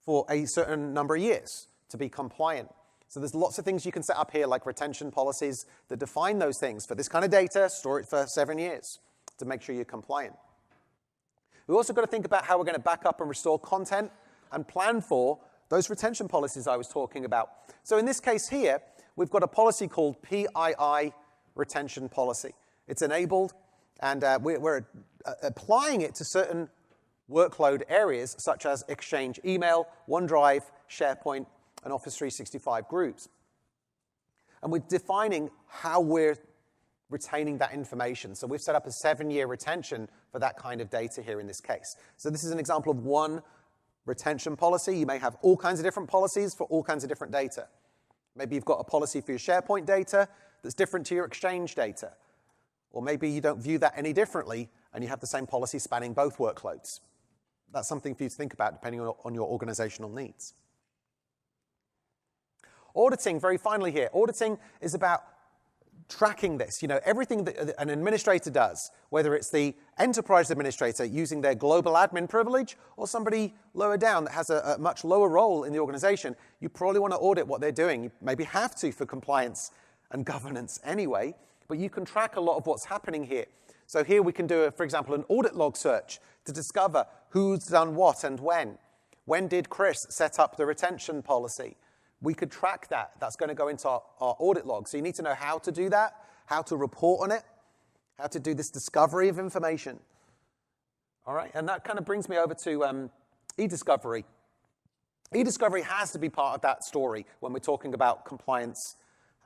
for a certain number of years to be compliant. So there's lots of things you can set up here, like retention policies that define those things. For this kind of data, store it for 7 years to make sure you're compliant. We've also got to think about how we're going to back up and restore content and plan for those retention policies I was talking about. So in this case here, we've got a policy called PII retention policy. It's enabled, and we're applying it to certain workload areas, such as Exchange email, OneDrive, SharePoint, and Office 365 groups. And we're defining how we're retaining that information. So we've set up a 7-year retention for that kind of data here in this case. So this is an example of one retention policy. You may have all kinds of different policies for all kinds of different data. Maybe you've got a policy for your SharePoint data that's different to your Exchange data. Or maybe you don't view that any differently and you have the same policy spanning both workloads. That's something for you to think about depending on your organizational needs. Auditing, very finally here. Auditing is about tracking this. You know, everything that an administrator does, whether it's the enterprise administrator using their global admin privilege or somebody lower down that has a much lower role in the organization, you probably want to audit what they're doing. You maybe have to for compliance and governance anyway, but you can track a lot of what's happening here. So here we can do, for example, an audit log search to discover who's done what and when. When did Chris set up the retention policy? We could track that. That's going to go into our audit log. So you need to know how to do that, how to report on it, how to do this discovery of information. All right, and that kind of brings me over to e-discovery. E-discovery has to be part of that story when we're talking about compliance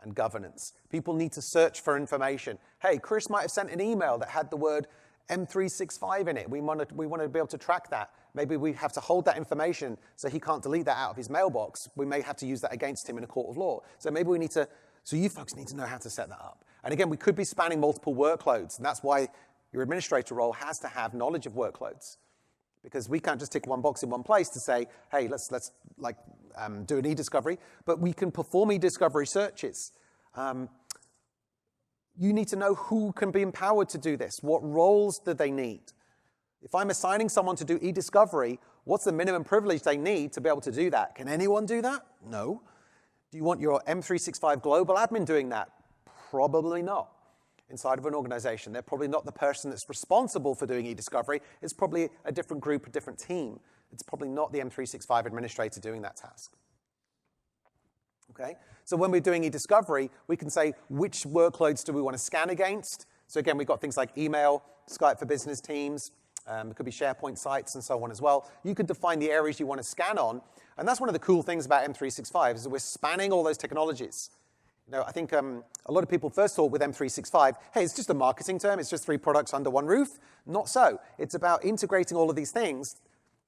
and governance. People need to search for information. Hey, Chris might have sent an email that had the word M365 in it. We want to be able to track that. Maybe we have to hold that information so he can't delete that out of his mailbox. We may have to use that against him in a court of law. So maybe we need to, so you folks need to know how to set that up. And again, we could be spanning multiple workloads, and that's why your administrator role has to have knowledge of workloads. Because we can't just tick one box in one place to say, hey, let's do an e-discovery, but we can perform e-discovery searches. You need to know who can be empowered to do this. What roles do they need? If I'm assigning someone to do e-discovery, what's the minimum privilege they need to be able to do that? Can anyone do that? No. Do you want your M365 global admin doing that? Probably not. Inside of an organization, they're probably not the person that's responsible for doing e-discovery. It's probably a different group, a different team. It's probably not the M365 administrator doing that task. Okay? So when we're doing e-discovery, we can say which workloads do we want to scan against. So again, we've got things like email, Skype for business teams, it could be SharePoint sites and so on as well. You could define the areas you want to scan on. And that's one of the cool things about M365 is that we're spanning all those technologies. You know, I think a lot of people first thought with M365, hey, it's just a marketing term. It's just 3 products under one roof. Not so. It's about integrating all of these things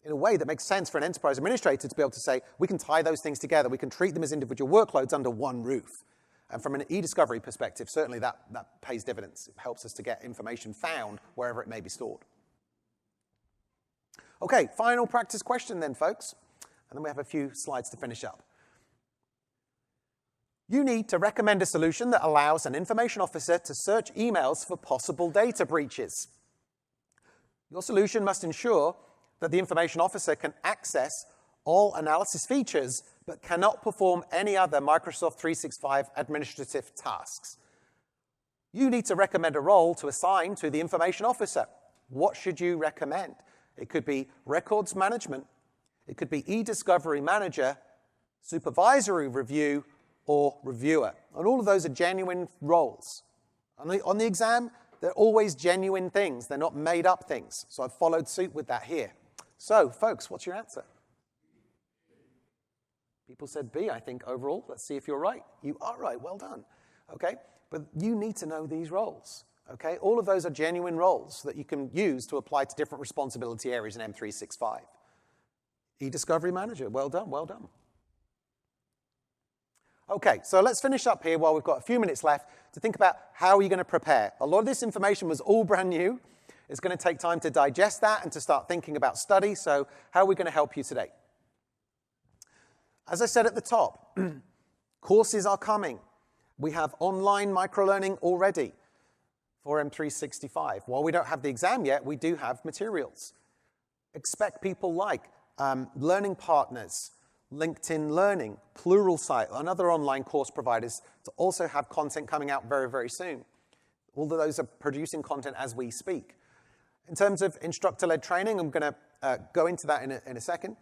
in a way that makes sense for an enterprise administrator to be able to say, we can tie those things together. We can treat them as individual workloads under one roof. And from an e-discovery perspective, certainly that pays dividends. It helps us to get information found wherever it may be stored. Okay, final practice question then, folks. And then we have a few slides to finish up. You need to recommend a solution that allows an information officer to search emails for possible data breaches. Your solution must ensure that the information officer can access all analysis features, but cannot perform any other Microsoft 365 administrative tasks. You need to recommend a role to assign to the information officer. What should you recommend? It could be records management, it could be e-discovery manager, supervisory review, or reviewer. And all of those are genuine roles. On the exam, they're always genuine things. They're not made up things. So I've followed suit with that here. So, folks, what's your answer? People said B, I think, overall. Let's see if you're right. You are right. Well done. Okay? But you need to know these roles. Okay? All of those are genuine roles that you can use to apply to different responsibility areas in M365. E-Discovery Manager, well done, well done. Okay, so let's finish up here while we've got a few minutes left to think about how are you going to prepare. A lot of this information was all brand new. It's going to take time to digest that and to start thinking about study, so how are we going to help you today? As I said at the top, courses are coming. We have online microlearning already for M365. While we don't have the exam yet, we do have materials. Expect people like Learning Partners, LinkedIn Learning, Pluralsight, and other online course providers to also have content coming out very, very soon. All of those are producing content as we speak. In terms of instructor-led training, I'm going to go into that in a second.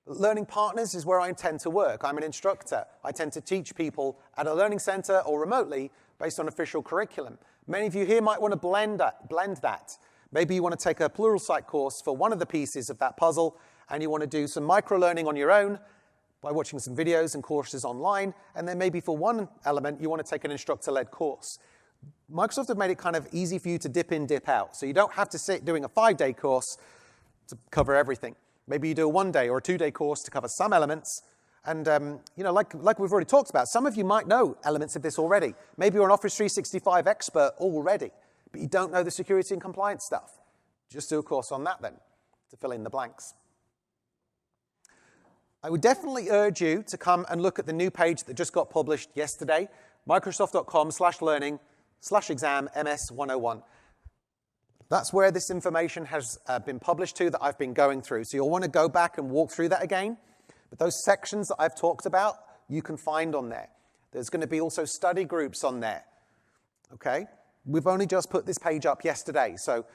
Learning Partners is where I tend to work. I'm an instructor. I tend to teach people at a learning center or remotely based on official curriculum. Many of you here might want to blend that. Maybe you want to take a Pluralsight course for one of the pieces of that puzzle, and you want to do some micro-learning on your own by watching some videos and courses online, and then maybe for one element, you want to take an instructor-led course. Microsoft have made it kind of easy for you to dip in, dip out, so you don't have to sit doing a 5-day course to cover everything. Maybe you do a 1-day or a 2-day course to cover some elements. And, like we've already talked about, some of you might know elements of this already. Maybe you're an Office 365 expert already, but you don't know the security and compliance stuff. Just do a course on that then, to fill in the blanks. I would definitely urge you to come and look at the new page that just got published yesterday, microsoft.com/learning/exam MS-101. That's where this information has been published to that I've been going through. So you'll want to go back and walk through that again. But those sections that I've talked about, you can find on there. There's going to be also study groups on there. Okay? We've only just put this page up yesterday, so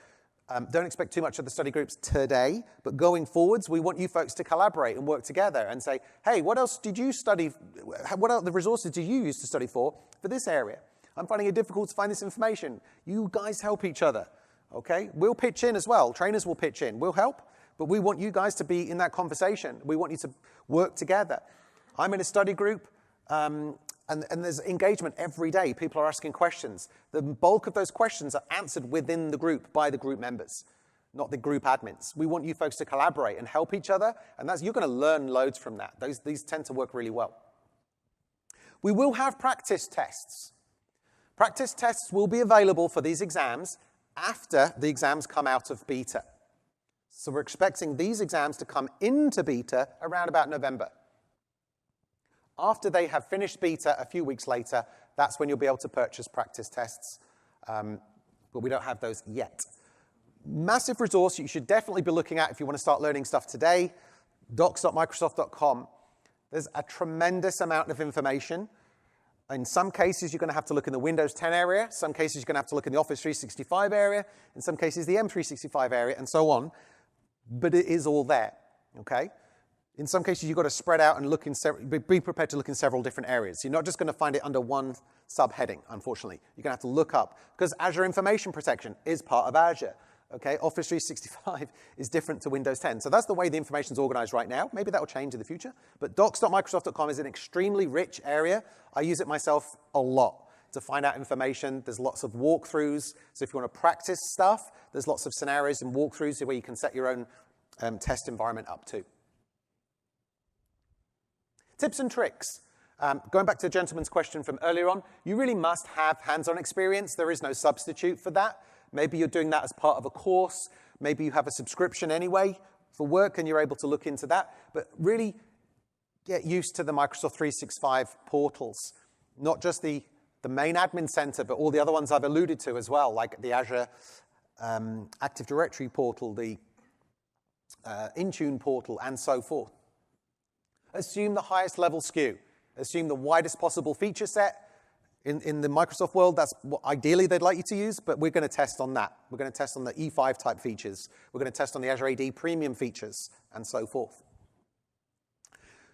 don't expect too much of the study groups today. But going forwards, we want you folks to collaborate and work together and say, hey, what else did you study? What other resources did you use to study for this area? I'm finding it difficult to find this information. You guys help each other. Okay, we'll pitch in as well. Trainers will pitch in. We'll help, but we want you guys to be in that conversation. We want you to work together. I'm in a study group, and there's engagement every day. People are asking questions. The bulk of those questions are answered within the group by the group members, not the group admins. We want you folks to collaborate and help each other, and you're going to learn loads from that. These tend to work really well. We will have practice tests. Practice tests will be available for these exams after the exams come out of beta. So we're expecting these exams to come into beta around about November. After they have finished beta a few weeks later, that's when you'll be able to purchase practice tests. But we don't have those yet. Massive resource you should definitely be looking at if you want to start learning stuff today, docs.microsoft.com. There's a tremendous amount of information. In some cases, you're going to have to look in the Windows 10 area. Some cases, you're going to have to look in the Office 365 area. In some cases, the M365 area, and so on. But it is all there, okay? In some cases, you've got to spread out and look in be prepared to look in several different areas. You're not just going to find it under one subheading, unfortunately. You're going to have to look up, because Azure Information Protection is part of Azure. Okay, Office 365 is different to Windows 10. So that's the way the information is organized right now. Maybe that will change in the future. But docs.microsoft.com is an extremely rich area. I use it myself a lot to find out information. There's lots of walkthroughs. So if you want to practice stuff, there's lots of scenarios and walkthroughs where you can set your own test environment up too. Tips and tricks. Going back to the gentleman's question from earlier on, you really must have hands-on experience. There is no substitute for that. Maybe you're doing that as part of a course. Maybe you have a subscription anyway for work and you're able to look into that. But really get used to the Microsoft 365 portals. Not just the main admin center, but all the other ones I've alluded to as well, like the Azure Active Directory portal, the Intune portal, and so forth. Assume the highest level SKU. Assume the widest possible feature set. In the Microsoft world, that's what ideally they'd like you to use, but we're going to test on that. We're going to test on the E5 type features. We're going to test on the Azure AD premium features, and so forth.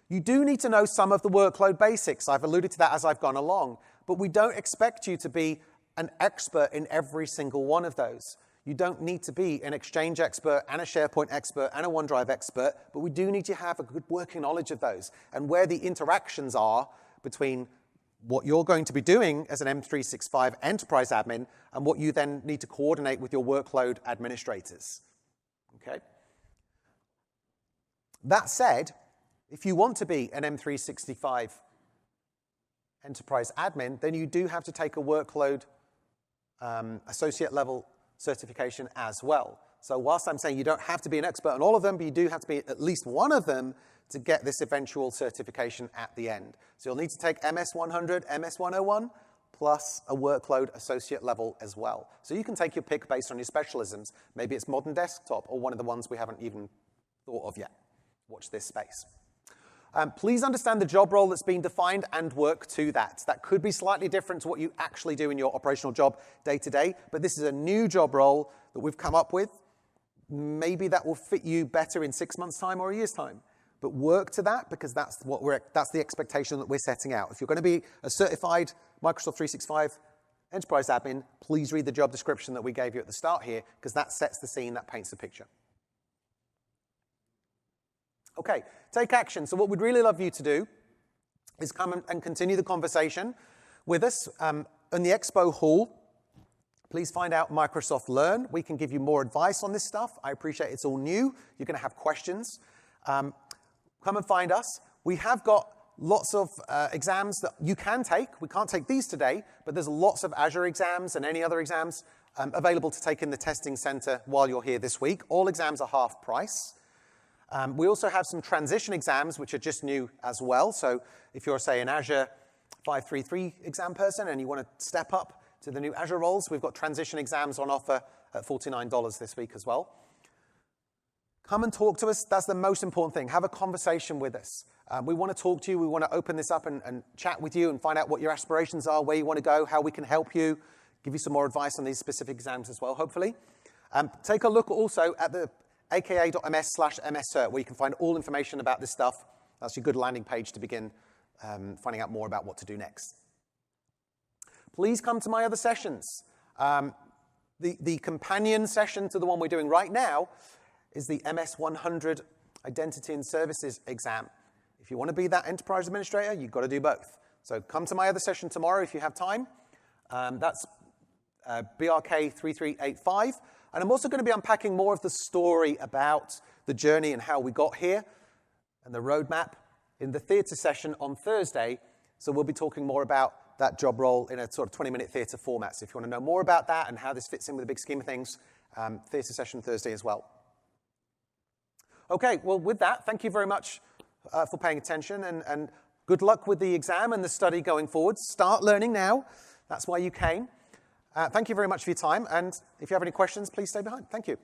You do need to know some of the workload basics. I've alluded to that as I've gone along, but we don't expect you to be an expert in every single one of those. You don't need to be an Exchange expert and a SharePoint expert and a OneDrive expert, but we do need to have a good working knowledge of those and where the interactions are between what you're going to be doing as an M365 enterprise admin and what you then need to coordinate with your workload administrators. Okay? That said, if you want to be an M365 enterprise admin, then you do have to take a workload associate level certification as well. So whilst I'm saying you don't have to be an expert on all of them, but you do have to be at least one of them to get this eventual certification at the end. So you'll need to take MS-100, MS-101, plus a workload associate level as well. So you can take your pick based on your specialisms. Maybe it's modern desktop or one of the ones we haven't even thought of yet. Watch this space. Please understand the job role that's being defined and work to that. That could be slightly different to what you actually do in your operational job day to day, but this is a new job role that we've come up with. Maybe that will fit you better in 6 months' time or a year's time. But work to that, because that's the expectation that we're setting out. If you're going to be a certified Microsoft 365 enterprise admin, please read the job description that we gave you at the start here, because that sets the scene, that paints the picture. Okay, take action. So what we'd really love you to do is come and continue the conversation with us in the expo hall. Please find out Microsoft Learn. We can give you more advice on this stuff. I appreciate it's all new. You're going to have questions. Come and find us. We have got lots of exams that you can take. We can't take these today, but there's lots of Azure exams and any other exams available to take in the testing center while you're here this week. All exams are half price. We also have some transition exams, which are just new as well. So if you're, say, an Azure 533 exam person and you want to step up to the new Azure roles, we've got transition exams on offer at $49 this week as well. Come and talk to us. That's the most important thing. Have a conversation with us. We want to talk to you. We want to open this up and chat with you and find out what your aspirations are, where you want to go, how we can help you, give you some more advice on these specific exams as well, hopefully. Take a look also at the aka.ms/mscert, where you can find all information about this stuff. That's your good landing page to begin finding out more about what to do next. Please come to my other sessions. The companion session to the one we're doing right now is the MS-100 Identity and Services exam. If you want to be that enterprise administrator, you've got to do both. So come to my other session tomorrow if you have time. That's BRK2434. And I'm also going to be unpacking more of the story about the journey and how we got here and the roadmap in the theatre session on Thursday. So we'll be talking more about that job role in a sort of 20-minute theatre format. So if you want to know more about that and how this fits in with the big scheme of things, theatre session Thursday as well. Okay, well, with that, thank you very much for paying attention, and good luck with the exam and the study going forward. Start learning now. That's why you came. Thank you very much for your time, and if you have any questions, please stay behind. Thank you.